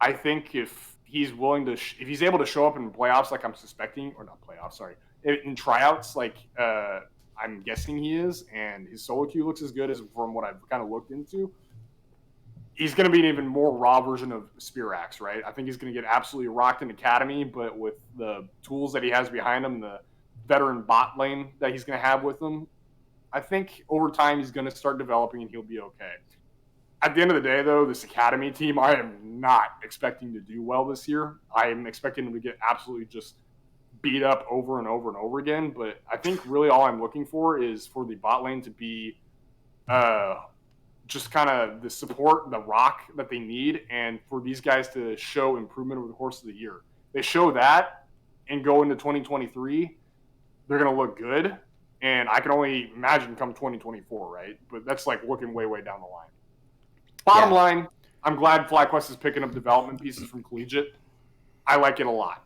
Speaker 3: I think if he's willing to, if he's able to show up in playoffs like I'm suspecting, or not playoffs, sorry, in tryouts like I'm guessing he is, and his solo queue looks as good as from what I've kind of looked into, he's going to be an even more raw version of Spirax, right? I think he's going to get absolutely rocked in Academy, but with the tools that he has behind him, the veteran bot lane that he's going to have with him, I think over time he's going to start developing and he'll be okay. At the end of the day, though, this Academy team, I am not expecting to do well this year. I am expecting them to get absolutely just beat up over and over and over again. But I think really all I'm looking for is for the bot lane to be just kind of the support, the rock that they need, and for these guys to show improvement over the course of the year. They show that and go into 2023, they're going to look good. and I can only imagine come 2024, right? But that's like looking way, way down the line. Bottom line, I'm glad FlyQuest is picking up development pieces from Collegiate. I like it a lot.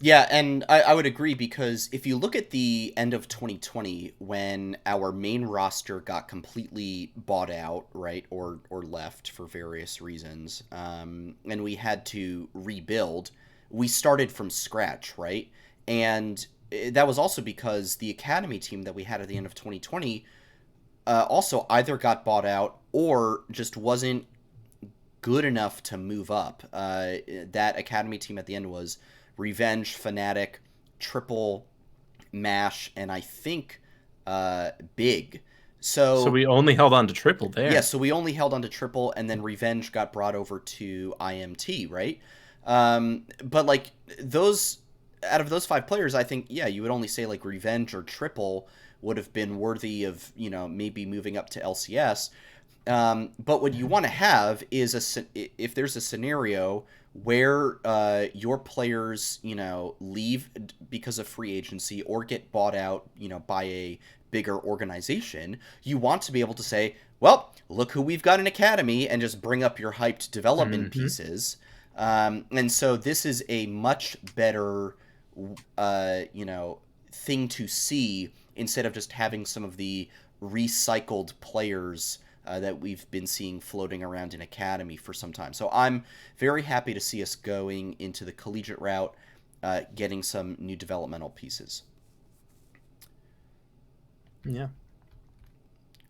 Speaker 1: Yeah, and I would agree, because if you look at the end of 2020, when our main roster got completely bought out, right, or left for various reasons, and we had to rebuild, we started from scratch, right? And that was also because the academy team that we had at the end of 2020 also either got bought out or just wasn't good enough to move up. That academy team at the end was Revenge, Fnatic, Triple, Mash, and I think Big.
Speaker 2: So we only held on to Triple there.
Speaker 1: Yeah, so we only held on to Triple, and then Revenge got brought over to IMT, right? But like those, out of those 5 players, I think, yeah, you would only say like Revenge or Triple would have been worthy of, maybe moving up to LCS. But what you want to have is if there's a scenario where your players, leave because of free agency or get bought out, by a bigger organization, you want to be able to say, well, look who we've got in academy, and just bring up your hyped development pieces. And so this is a much better, thing to see, instead of just having some of the recycled players that we've been seeing floating around in academy for some time. So I'm very happy to see us going into the collegiate route, getting some new developmental pieces.
Speaker 2: Yeah.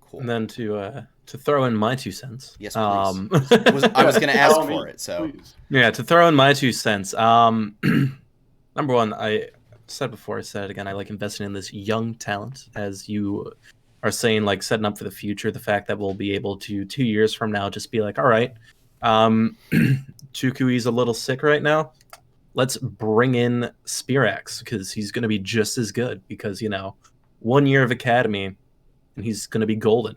Speaker 1: Cool.
Speaker 2: And then to throw in my 2 cents.
Speaker 1: Yes, please. I was going to ask for it, so.
Speaker 3: Please.
Speaker 2: Yeah, to throw in my 2 cents. Number one, I said before, I said it again, I like investing in this young talent, as you are saying, like setting up for the future. The fact that we'll be able to 2 years from now just be like, all right, Chukui's a little sick right now. Let's bring in Spirax, because he's going to be just as good, because, 1 year of academy and he's going to be golden,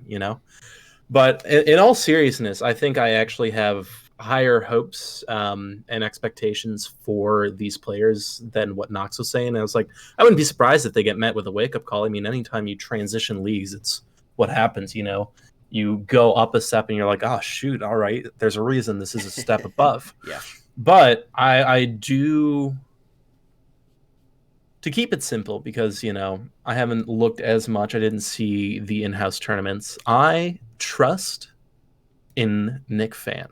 Speaker 2: But in all seriousness, I think I actually have higher hopes and expectations for these players than what Knox was saying. And I was like, I wouldn't be surprised if they get met with a wake-up call. I mean, anytime you transition leagues, it's what happens, You go up a step and you're like, oh, shoot, all right, there's a reason this is a step above.
Speaker 1: Yeah.
Speaker 2: But I do... To keep it simple, because, I haven't looked as much. I didn't see the in-house tournaments. I trust in Nick Fan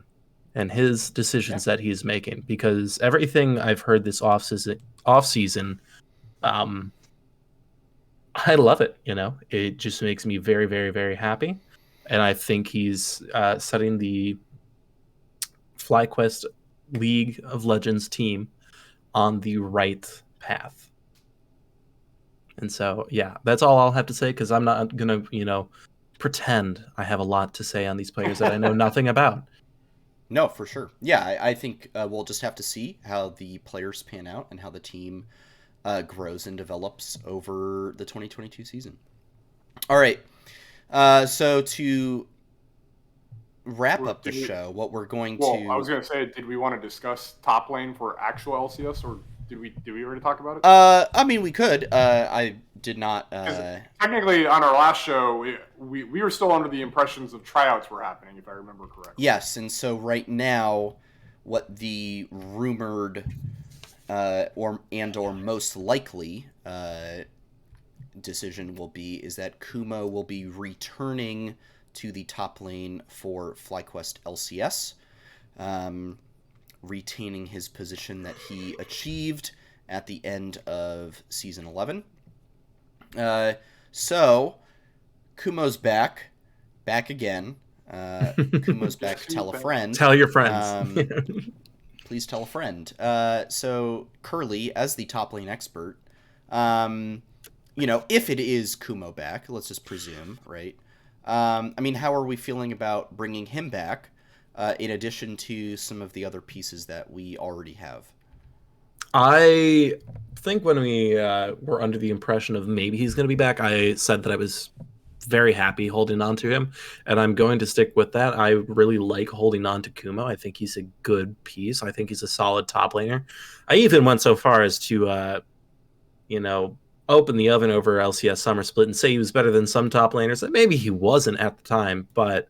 Speaker 2: and his decisions that he's making, because everything I've heard this off-season, I love it, It just makes me very, very, very happy. And I think he's setting the FlyQuest League of Legends team on the right path. And so, yeah, that's all I'll have to say, because I'm not going to, pretend I have a lot to say on these players that I know nothing about.
Speaker 1: No, for sure. Yeah, I think we'll just have to see how the players pan out and how the team grows and develops over the 2022 season. All right. So to wrap up the show, what we're going to...
Speaker 3: I was going to say, did we want to discuss top lane for actual LCS, or did we already talk about it?
Speaker 1: I mean, we could. I did not...
Speaker 3: Technically, on our last show, we were still under the impressions of tryouts were happening, if I remember correctly.
Speaker 1: Yes, and so right now, what the rumored or most likely decision will be is that Kumo will be returning to the top lane for FlyQuest LCS, retaining his position that he achieved at the end of Season 11. So, Kumo's back again. Kumo's back, tell a friend.
Speaker 2: Tell your friends.
Speaker 1: Please tell a friend. So, Curly, as the top lane expert, if it is Kumo back, let's just presume, right? I mean, how are we feeling about bringing him back, in addition to some of the other pieces that we already have?
Speaker 2: I think when we were under the impression of maybe he's going to be back, I said that I was very happy holding on to him, and I'm going to stick with that. I really like holding on to Kumo. I think he's a good piece. I think he's a solid top laner. I even went so far as to, open the oven over LCS Summer Split and say he was better than some top laners that maybe he wasn't at the time, but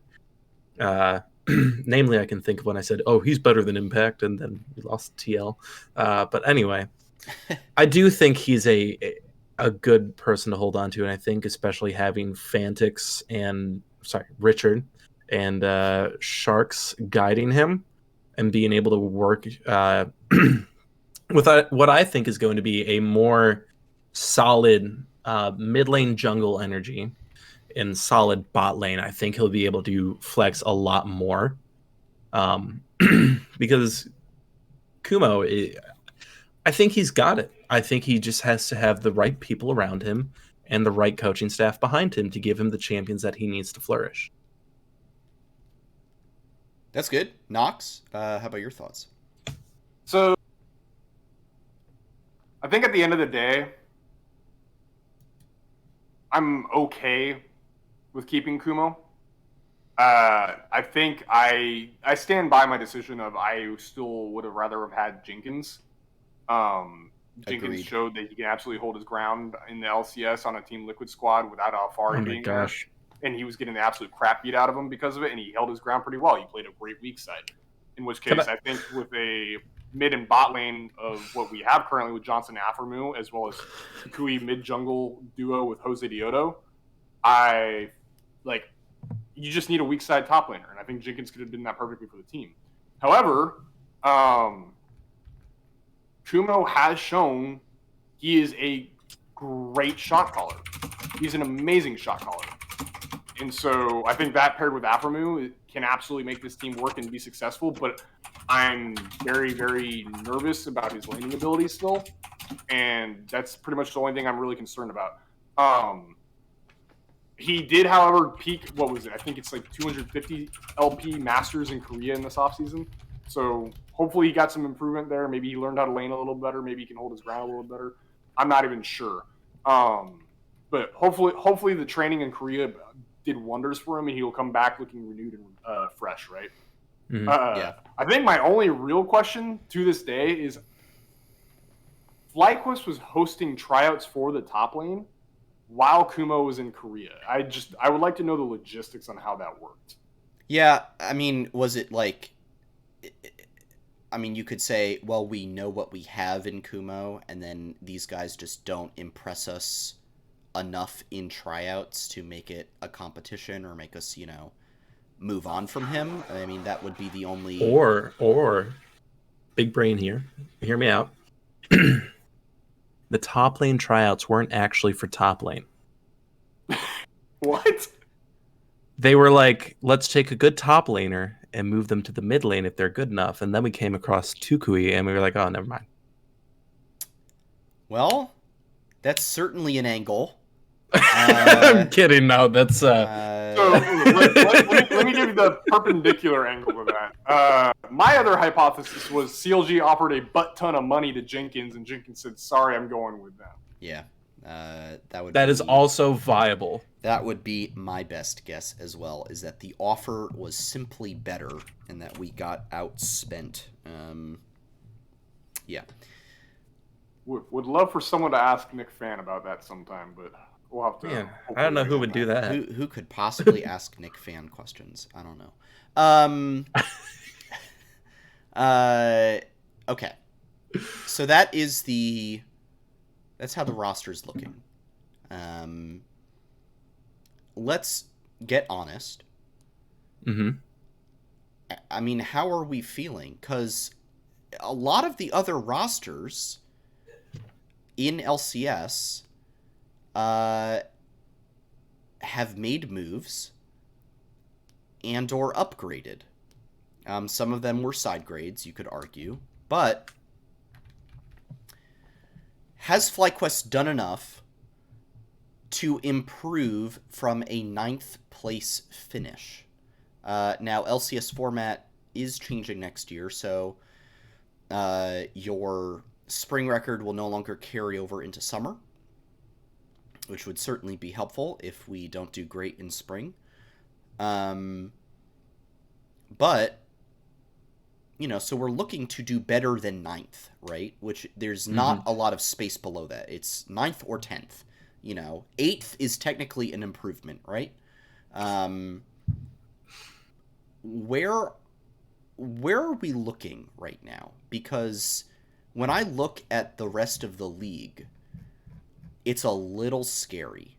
Speaker 2: namely I can think of when I said, oh, he's better than Impact, and then we lost TL. But anyway, I do think he's a good person to hold on to, and I think especially having Fantix and Richard and Sharks guiding him and being able to work with what I think is going to be a more solid mid lane jungle energy and solid bot lane. I think he'll be able to flex a lot more because Kumo, I think he's got it. I think he just has to have the right people around him and the right coaching staff behind him to give him the champions that he needs to flourish.
Speaker 1: That's good. Nox, how about your thoughts?
Speaker 3: So, I think at the end of the day, I'm okay with keeping Kumo. I think I stand by my decision of I still would have rather have had Jenkins. Jenkins
Speaker 1: Agreed.
Speaker 3: showed that he can absolutely hold his ground in the LCS on a Team Liquid squad without Alfari being there. And he was getting the absolute crap beat out of him because of it, and he held his ground pretty well. He played a great weak side. In which case, I think with a mid and bot lane of what we have currently with Johnson Afremu, as well as Kukui mid-jungle duo with Jose Diodo, you just need a weak side top laner, and I think Jenkins could have done that perfectly for the team. However, Kumo has shown he is a great shot caller. He's an amazing shot caller. And so I think that paired with Afremu can absolutely make this team work and be successful, but I'm very, very nervous about his laning ability still, and that's pretty much the only thing I'm really concerned about. He did, however, peak, what was it? I think it's like 250 LP Masters in Korea in this offseason. So hopefully he got some improvement there. Maybe he learned how to lane a little better. Maybe he can hold his ground a little better. I'm not even sure. But hopefully the training in Korea did wonders for him, and he will come back looking renewed and fresh, right?
Speaker 2: Mm-hmm.
Speaker 1: Yeah.
Speaker 3: I think my only real question to this day is FlyQuest was hosting tryouts for the top lane while Kumo was in Korea. I would like to know the logistics on how that worked.
Speaker 1: Yeah, I mean, was it like... I mean, you could say, well, we know what we have in Kumo, and then these guys just don't impress us enough in tryouts to make it a competition or make us, move on from him. I mean, that would be the only...
Speaker 2: Or big brain here. Hear me out. The top lane tryouts weren't actually for top lane.
Speaker 3: What?
Speaker 2: They were like, let's take a good top laner and move them to the mid lane if they're good enough. And then we came across Tukui and we were like, oh, never mind.
Speaker 1: Well, that's certainly an angle.
Speaker 2: I'm kidding. No, that's...
Speaker 3: So let me give you the perpendicular angle to that. My other hypothesis was CLG offered a butt ton of money to Jenkins, and Jenkins said, sorry, I'm going with them.
Speaker 1: Yeah.
Speaker 2: That is also viable.
Speaker 1: That would be my best guess as well, is that the offer was simply better and that we got outspent. Yeah.
Speaker 3: Would love for someone to ask Nick Fan about that sometime, but we'll have to...
Speaker 2: Yeah, I don't know who would do that.
Speaker 1: Who could possibly ask Nick Fan questions? I don't know. Okay. So that's how the roster's looking. Let's get honest.
Speaker 2: Mm-hmm.
Speaker 1: I mean, how are we feeling? Because a lot of the other rosters in LCS have made moves and or upgraded. Some of them were side grades, you could argue. But has FlyQuest done enough to improve from a 9th place finish? Now, LCS format is changing next year, so your spring record will no longer carry over into summer, which would certainly be helpful if we don't do great in spring. But so we're looking to do better than ninth, right? Which there's not a lot of space below that. It's ninth or 10th. Eighth is technically an improvement, right? Where are we looking right now? Because when I look at the rest of the league, it's a little scary.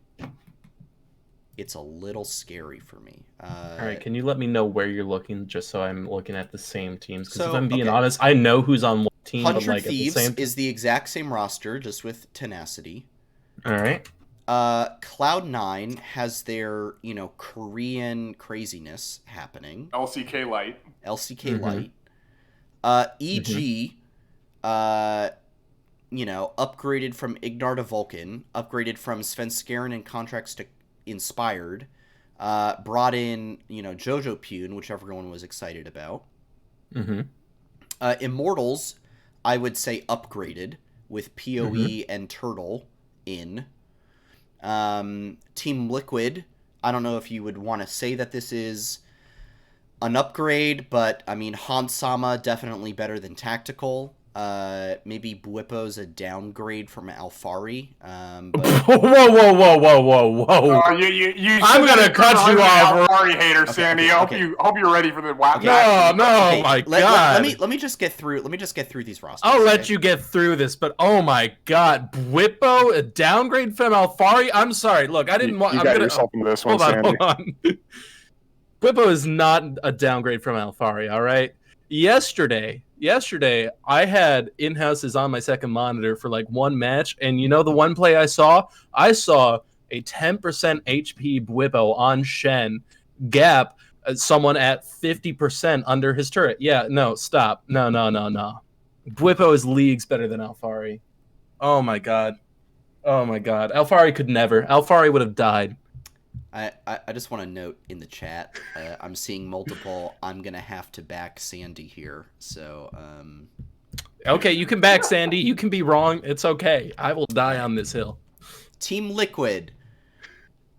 Speaker 1: It's a little scary for me.
Speaker 2: All right, can you let me know where you're looking, just so I'm looking at the same teams? Because if
Speaker 1: So,
Speaker 2: I'm being
Speaker 1: okay.
Speaker 2: honest, I know who's on what team, but
Speaker 1: 100
Speaker 2: like at the
Speaker 1: Thieves
Speaker 2: same.
Speaker 1: is the exact same roster, just with tenacity.
Speaker 2: All right.
Speaker 1: Cloud9 has their, Korean craziness happening.
Speaker 3: LCK Light.
Speaker 1: LCK Light. EG, upgraded from Ignar to Vulcan, upgraded from Svenskeren and contracts to Inspired, brought in, Jojo Pune, which everyone was excited about. Immortals, I would say upgraded with PoE and Turtle in. Team Liquid, I don't know if you would want to say that this is an upgrade, but I mean, Hansama definitely better than Tactical. Maybe Bwipo's a downgrade from Alfari. But...
Speaker 2: Whoa! I'm gonna cut you off.
Speaker 3: Alfari hater, Sandy. I hope you're ready for the wow.
Speaker 2: No, my God.
Speaker 1: Let me just get through. Let me just get through these rosters.
Speaker 2: I'll let you get through this, but oh my God, Bwipo, a downgrade from Alfari. I'm sorry. Look, I didn't want.
Speaker 4: You got yourself into this one, Sandy.
Speaker 2: Hold on. Bwipo is not a downgrade from Alfari. All right. Yesterday, I had in-houses on my second monitor for like one match, and the one play I saw a 10% HP Bwipo on Shen gap someone at 50% under his turret. Yeah, no, stop. No. Bwipo is leagues better than Alfari. Oh my god. Alfari could never. Alfari would have died.
Speaker 1: I just want to note in the chat, I'm seeing multiple. I'm gonna have to back Sandy here. So,
Speaker 2: okay, you can back Sandy. You can be wrong. It's okay. I will die on this hill.
Speaker 1: Team Liquid,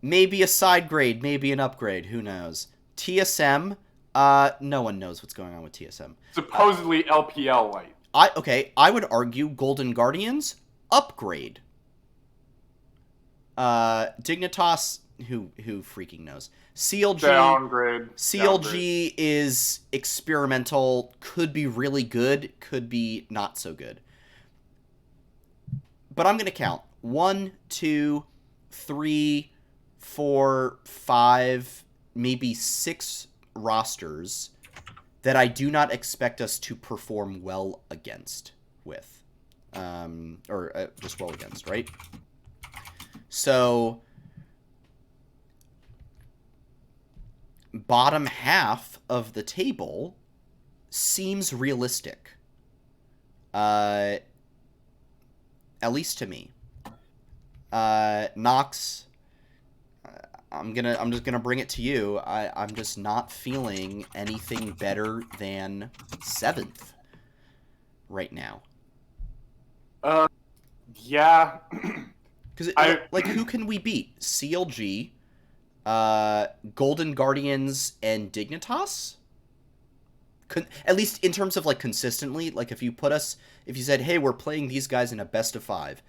Speaker 1: maybe a side grade, maybe an upgrade. Who knows? TSM, no one knows what's going on with TSM.
Speaker 3: Supposedly LPL light.
Speaker 1: I would argue Golden Guardians upgrade. Dignitas. Who freaking knows? CLG
Speaker 3: Downgrade.
Speaker 1: CLG is experimental, could be really good, could be not so good. But I'm gonna count 1, 2, 3, 4, 5, maybe 6 rosters that I do not expect us to perform well against with, just well against, right? So. Bottom half of the table seems realistic. At least to me. Nox, I'm just gonna bring it to you. I'm just not feeling anything better than 7th right now.
Speaker 3: Yeah.
Speaker 1: Because who can we beat? CLG, Golden Guardians, and Dignitas? At least in terms of consistently, if you said, hey, we're playing these guys in a best of 5,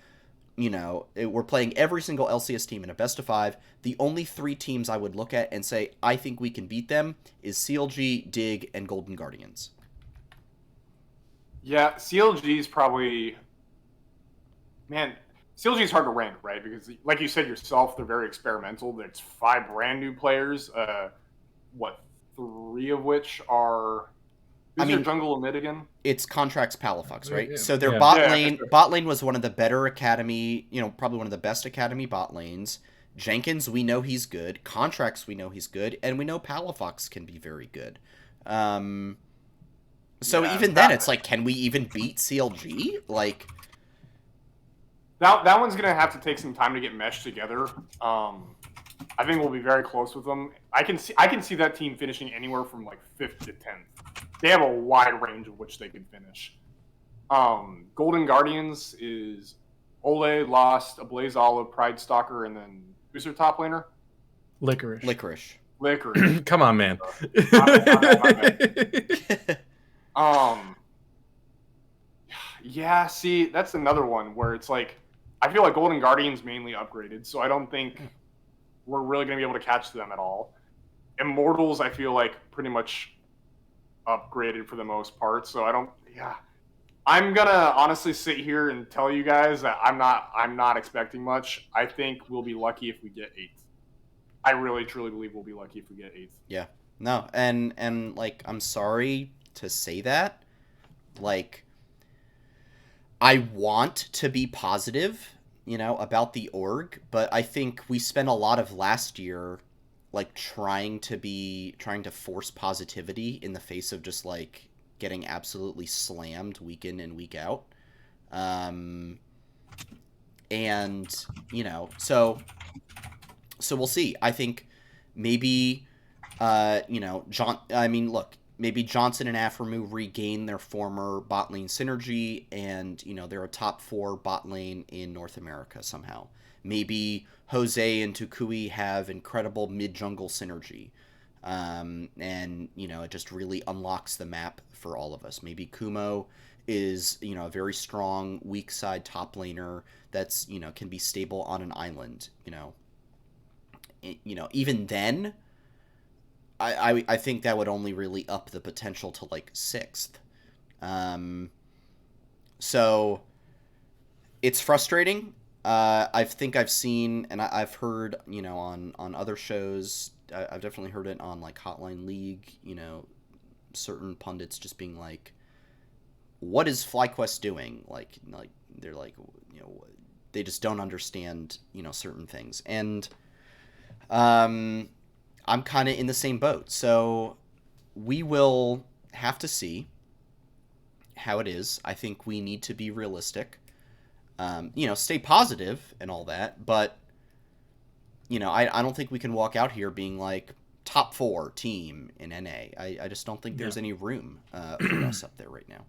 Speaker 1: we're playing every single LCS team in a best of 5, the only 3 teams I would look at and say I think we can beat them is CLG, Dig, and Golden Guardians.
Speaker 3: Yeah, CLG is probably, man. CLG is hard to rank, right? Because, like you said yourself, they're very experimental. There's 5 brand new players. 3 of which are. Who's your jungle and mid again?
Speaker 1: It's Contracts Palafox, right?
Speaker 2: Yeah.
Speaker 1: So their bot lane. Sure. Bot lane was one of the better academy. Probably one of the best academy bot lanes. Jenkins, we know he's good. Contracts, we know he's good, and we know Palafox can be very good. Even then, it's can we even beat CLG?
Speaker 3: That one's gonna have to take some time to get meshed together. I think we'll be very close with them. I can see that team finishing anywhere from 5th to 10th. They have a wide range of which they could finish. Golden Guardians is Ole, Lost, Ablaze Olive, Pride Stalker, and then who's their top laner?
Speaker 1: Licorice.
Speaker 2: Come on, man.
Speaker 3: My bad. Yeah, see, that's another one where it's like, I feel like Golden Guardian's mainly upgraded, so I don't think we're really going to be able to catch them at all. Immortals, I feel like, pretty much upgraded for the most part, so I don't, yeah. I'm going to honestly sit here and tell you guys that I'm not expecting much. I think we'll be lucky if we get 8th. I really, truly believe we'll be lucky if we get 8th.
Speaker 1: Yeah. No, and like I'm sorry to say that. Like I want to be positive, about the org, but I think we spent a lot of last year like trying to force positivity in the face of just like getting absolutely slammed week in and week out. Um and so we'll see. I think maybe John. I mean, look, maybe Johnson and Aframu regain their former bot lane synergy, and they're a top 4 bot lane in North America somehow. Maybe Jose and Tukui have incredible mid jungle synergy, and it just really unlocks the map for all of us. Maybe Kumo is a very strong weak side top laner that's can be stable on an island. Even then, I think that would only really up the potential to like 6th. So it's frustrating. I think I've seen and I've heard on other shows. I've definitely heard it on like Hotline League. Certain pundits just being like, "What is FlyQuest doing?" Like they're like they just don't understand certain things, and I'm kind of in the same boat. So we will have to see how it is. I think we need to be realistic. Stay positive and all that, but I don't think we can walk out here being like top 4 team in NA. I just don't think there's any room for us up there right now.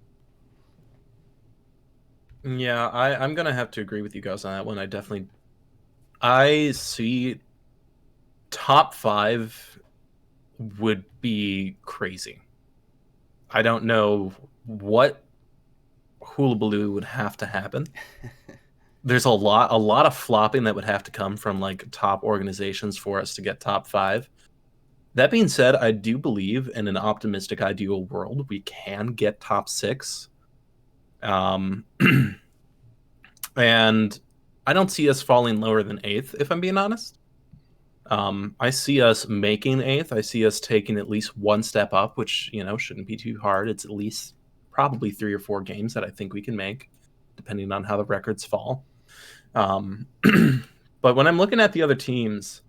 Speaker 2: Yeah, I'm gonna have to agree with you guys on that one. I see top 5 would be crazy. I don't know what hullabaloo would have to happen. There's a lot of flopping that would have to come from like top organizations for us to get top 5. That being said, I do believe in an optimistic ideal world we can get top 6. And I don't see us falling lower than 8th, if I'm being honest. I see us making 8th. I see us taking at least one step up, which, shouldn't be too hard. It's at least probably 3 or 4 games that I think we can make, depending on how the records fall. But when I'm looking at the other teams,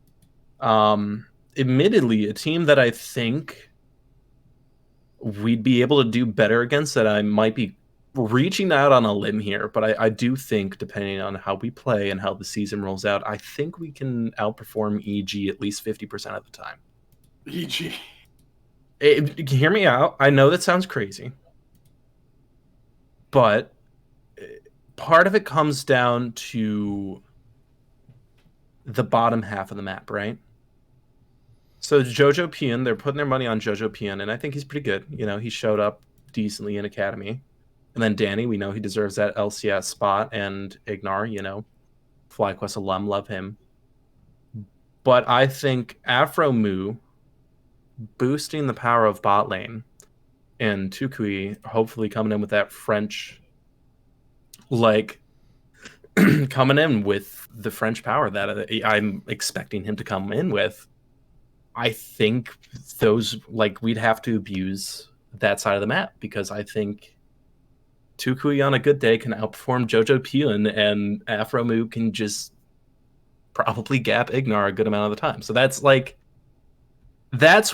Speaker 2: admittedly, a team that I think we'd be able to do better against, that I might be reaching out on a limb here, but I do think, depending on how we play and how the season rolls out, I think we can outperform EG at least 50% of the time.
Speaker 3: EG.
Speaker 2: Hear me out. I know that sounds crazy, but part of it comes down to the bottom half of the map, right? So Jojo Pian, they're putting their money on Jojo Pian, and I think he's pretty good. He showed up decently in Academy. And then Danny, we know he deserves that LCS spot, and Ignar, FlyQuest alum, love him. But I think Afromu boosting the power of bot lane, and Tukui hopefully coming in with that French, like coming in with the French power that I'm expecting him to come in with. I think those, like, we'd have to abuse that side of the map, because I think Tukui on a good day can outperform Jojo Pian, and Afromu can just probably gap Ignar a good amount of the time. So that's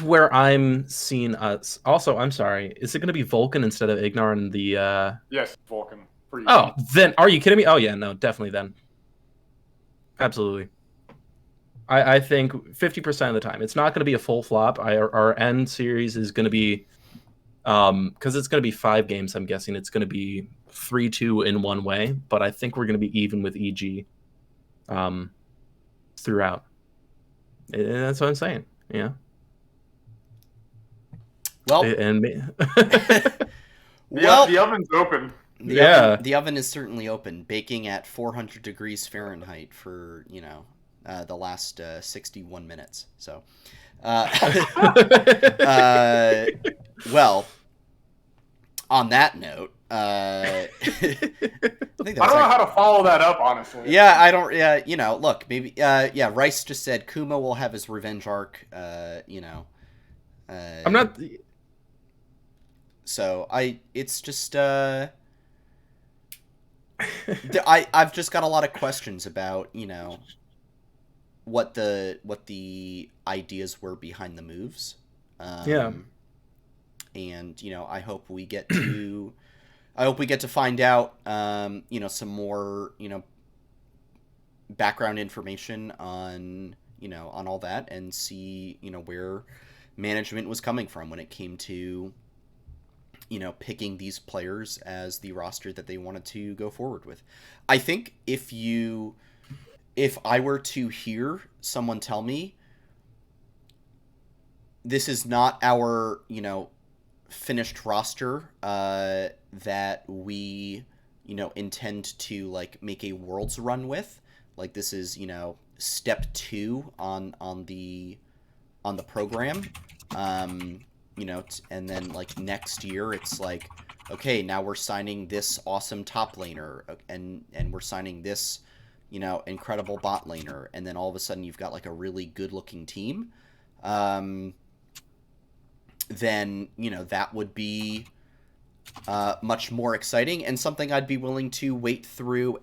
Speaker 2: where I'm seeing us. Also, I'm sorry, is it going to be Vulcan instead of Ignar in the
Speaker 3: Yes, Vulcan.
Speaker 2: Oh, then are you kidding me? Oh yeah, no, definitely then. Absolutely. I think 50% of the time. It's not going to be a full flop. Our end series is going to be, because it's going to be 5 games, I'm guessing it's going to be 3-2 in one way, but I think we're going to be even with EG throughout. And that's what I'm saying. Yeah.
Speaker 1: Well,
Speaker 2: And
Speaker 1: Well,
Speaker 3: the oven's open.
Speaker 1: The oven is certainly open, baking at 400 degrees Fahrenheit for, the last 61 minutes. So, uh, uh, well, on that note, I think
Speaker 3: I don't know how to follow that up, honestly.
Speaker 1: Yeah, I don't. Yeah, look, maybe. Yeah, Rice just said Kumo will have his revenge arc.
Speaker 2: I'm not.
Speaker 1: So it's just. I've just got a lot of questions about what the ideas were behind the moves.
Speaker 2: Yeah.
Speaker 1: And I hope we get to. I hope we get to find out, some more, background information on, on all that, and see, where management was coming from when it came to, picking these players as the roster that they wanted to go forward with. I think if I were to hear someone tell me this is not our, finished roster that we intend to like make a world's run with, like this is step 2 on the program, and then like next year it's like, okay, now we're signing this awesome top laner, and we're signing this incredible bot laner, and then all of a sudden you've got like a really good looking team, then that would be much more exciting, and something I'd be willing to wait through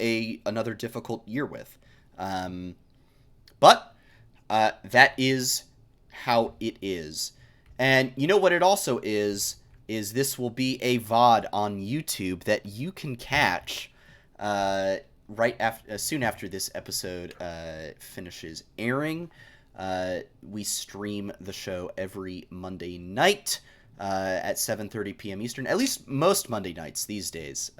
Speaker 1: another difficult year with. But that is how it is. And you know what it also is this will be a VOD on YouTube that you can catch soon after this episode finishes airing. We stream the show every Monday night at 7:30 p.m. Eastern, at least most Monday nights these days.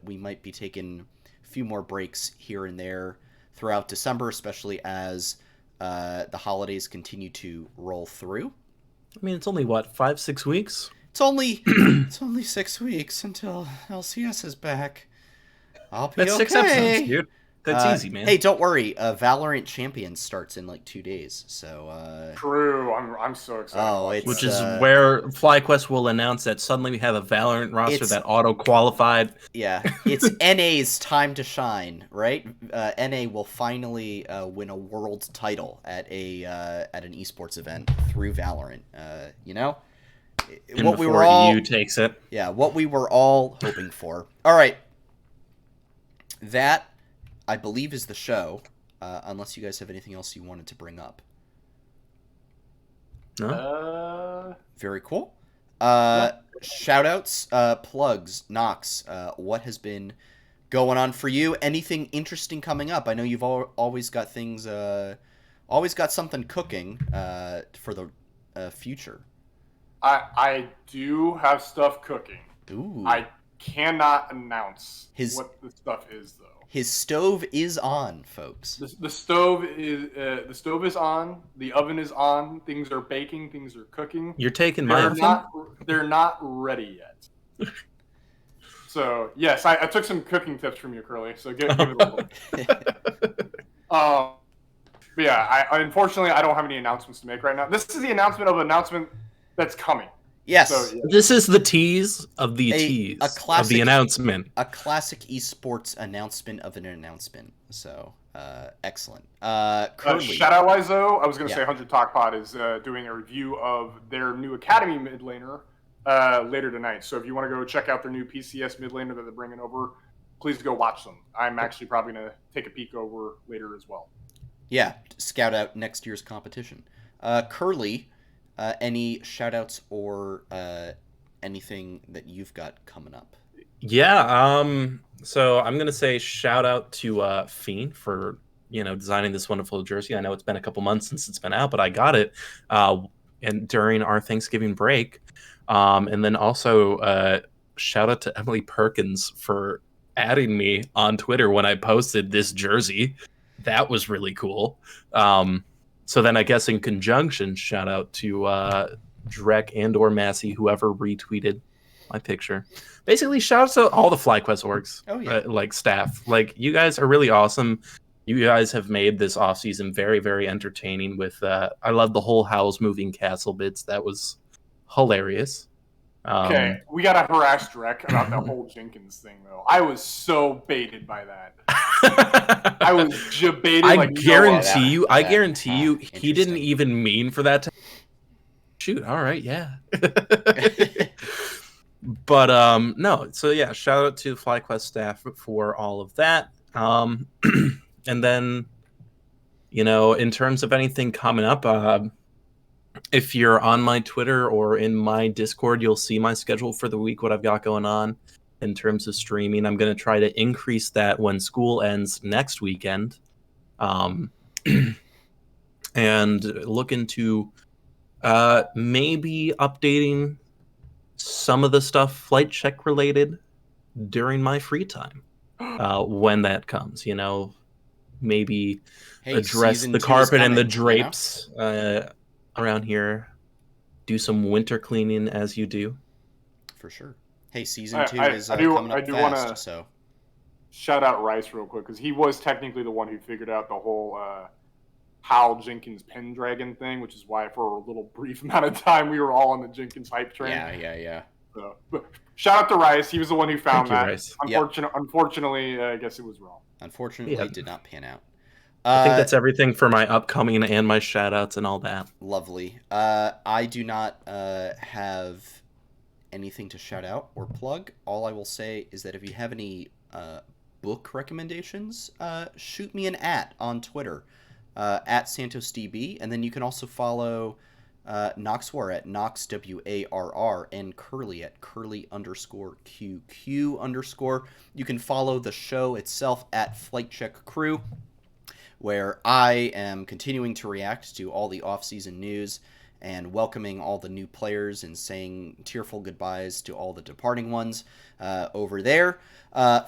Speaker 1: We might be taking a few more breaks here and there throughout December, especially as the holidays continue to roll through.
Speaker 2: I mean, it's only, 5-6 weeks?
Speaker 1: It's only 6 weeks until LCS is back. I'll be
Speaker 2: That's
Speaker 1: okay.
Speaker 2: 6 episodes, dude. That's easy, man.
Speaker 1: Hey, don't worry. Valorant Champions starts in like 2 days, so.
Speaker 3: True, I'm so excited.
Speaker 2: Which is where FlyQuest will announce that suddenly we have a Valorant roster that auto qualified.
Speaker 1: Yeah, it's NA's time to shine, right? NA will finally win a world title at an esports event through Valorant.
Speaker 2: And what we were all EU takes it.
Speaker 1: Yeah, what we were all hoping for. All right, that, I believe, is the show, unless you guys have anything else you wanted to bring up.
Speaker 2: No?
Speaker 1: Very cool. Shout-outs, plugs, Knox, what has been going on for you? Anything interesting coming up? I know you've always got things, always got something cooking for the future.
Speaker 3: I do have stuff cooking.
Speaker 1: Ooh.
Speaker 3: I cannot announce what the stuff is, though.
Speaker 1: His stove is on, folks.
Speaker 3: The stove is on. The oven is on. Things are baking. Things are cooking.
Speaker 2: You're taking my
Speaker 3: They're not ready yet. So yes, I took some cooking tips from you, Curly. So give it a look. But yeah, unfortunately I don't have any announcements to make right now. This is the announcement of an announcement that's coming.
Speaker 1: Yes.
Speaker 3: So, yeah.
Speaker 2: This is the tease of the tease of the announcement.
Speaker 1: A classic esports announcement of an announcement. So, excellent.
Speaker 3: Shout out wise though, I was going to say 100 Talk Pod is doing a review of their new Academy mid laner later tonight. So if you want to go check out their new PCS mid laner that they're bringing over, please go watch them. I'm actually probably going to take a peek over later as well.
Speaker 1: Yeah, scout out next year's competition. Curly, any shout-outs or anything that you've got coming up?
Speaker 2: Yeah, so I'm going to say shout out to Fiend for, designing this wonderful jersey. I know it's been a couple months since it's been out, but I got it and during our Thanksgiving break. And then also shout out to Emily Perkins for adding me on Twitter when I posted this jersey. That was really cool. So then I guess in conjunction, shout out to Drek and or Massey, whoever retweeted my picture. Basically, shout out to all the FlyQuest orgs,
Speaker 1: Oh, yeah.
Speaker 2: like staff. Like, you guys are really awesome. You guys have made this off season very, very entertaining. With I love the whole Howl's Moving Castle bits. That was hilarious.
Speaker 3: Okay, we gotta harass Drek about the whole Jenkins thing, though. I was so baited by that. I was baited.
Speaker 2: I
Speaker 3: like
Speaker 2: guarantee you. I
Speaker 1: that-
Speaker 2: guarantee you, he didn't
Speaker 1: interesting.
Speaker 2: even mean for that to. Shoot. All right. Yeah. But no. So yeah, shout out to FlyQuest staff for all of that. And then, in terms of anything coming up, if you're on my Twitter or in my Discord, you'll see my schedule for the week, what I've got going on in terms of streaming. I'm going to try to increase that when school ends next weekend. And look into maybe updating some of the stuff flight check related during my free time when that comes. Maybe address
Speaker 1: season
Speaker 2: the
Speaker 1: 2 is
Speaker 2: carpet and the
Speaker 1: coming,
Speaker 2: drapes around here. Do some winter cleaning as you do.
Speaker 1: For sure. Hey, season 2 is
Speaker 3: I do
Speaker 1: coming up
Speaker 3: wanna
Speaker 1: fast, so
Speaker 3: shout out Rice real quick, because he was technically the one who figured out the whole Hal Jenkins Pendragon thing, which is why for a little brief amount of time we were all on the Jenkins hype train.
Speaker 1: yeah.
Speaker 3: So, but shout out to Rice. He was the one who found
Speaker 2: Thank you,
Speaker 3: that.
Speaker 2: Rice.
Speaker 3: Unfortunately, I guess it was wrong.
Speaker 1: Unfortunately,
Speaker 2: Yeah.
Speaker 1: it did not pan out.
Speaker 2: I think that's everything for my upcoming and my shout outs and all that.
Speaker 1: Lovely. I do not have anything to shout out or plug. All I will say is that if you have any book recommendations, shoot me an on Twitter, at SantosDB, and then you can also follow Noxwar at NoxWarr and Curly at Curly_QQ_. You can follow the show itself at Flight Check Crew, where I am continuing to react to all the off-season news and welcoming all the new players and saying tearful goodbyes to all the departing ones over there.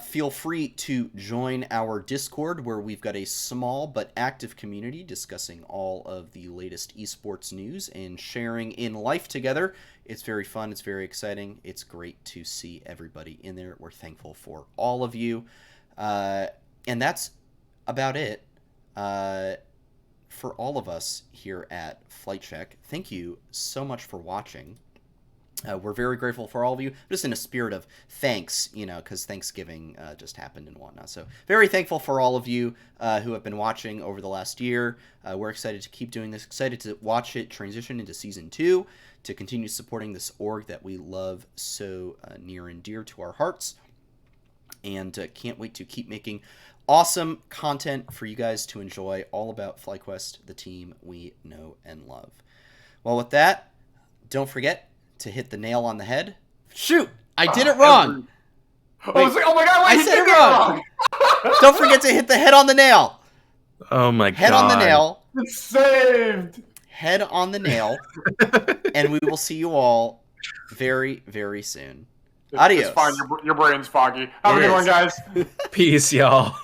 Speaker 1: Feel free to join our Discord, where we've got a small but active community discussing all of the latest esports news and sharing in life together. It's very fun. It's very exciting. It's great to see everybody in there. We're thankful for all of you. And that's about it. For all of us here at Flight Check, thank you so much for watching. We're very grateful for all of you, just in a spirit of thanks, because Thanksgiving just happened and whatnot. So very thankful for all of you who have been watching over the last year. We're excited to keep doing this, excited to watch it transition into Season 2, to continue supporting this org that we love so near and dear to our hearts. And can't wait to keep making awesome content for you guys to enjoy, all about FlyQuest, the team we know and love. Well, with that, don't forget to hit the nail on the head. Shoot! I did it wrong!
Speaker 3: I was like, oh my god, wait,
Speaker 1: I
Speaker 3: he
Speaker 1: said
Speaker 3: did
Speaker 1: it
Speaker 3: get
Speaker 1: wrong! Don't forget to hit the head on the nail!
Speaker 2: Oh my god.
Speaker 1: Head on the nail.
Speaker 3: It's saved!
Speaker 1: Head on the nail. And we will see you all very, very soon. Adios.
Speaker 3: It's fine, your brain's foggy. Have a
Speaker 1: It
Speaker 3: good one,
Speaker 1: is.
Speaker 3: guys.
Speaker 2: Peace, y'all.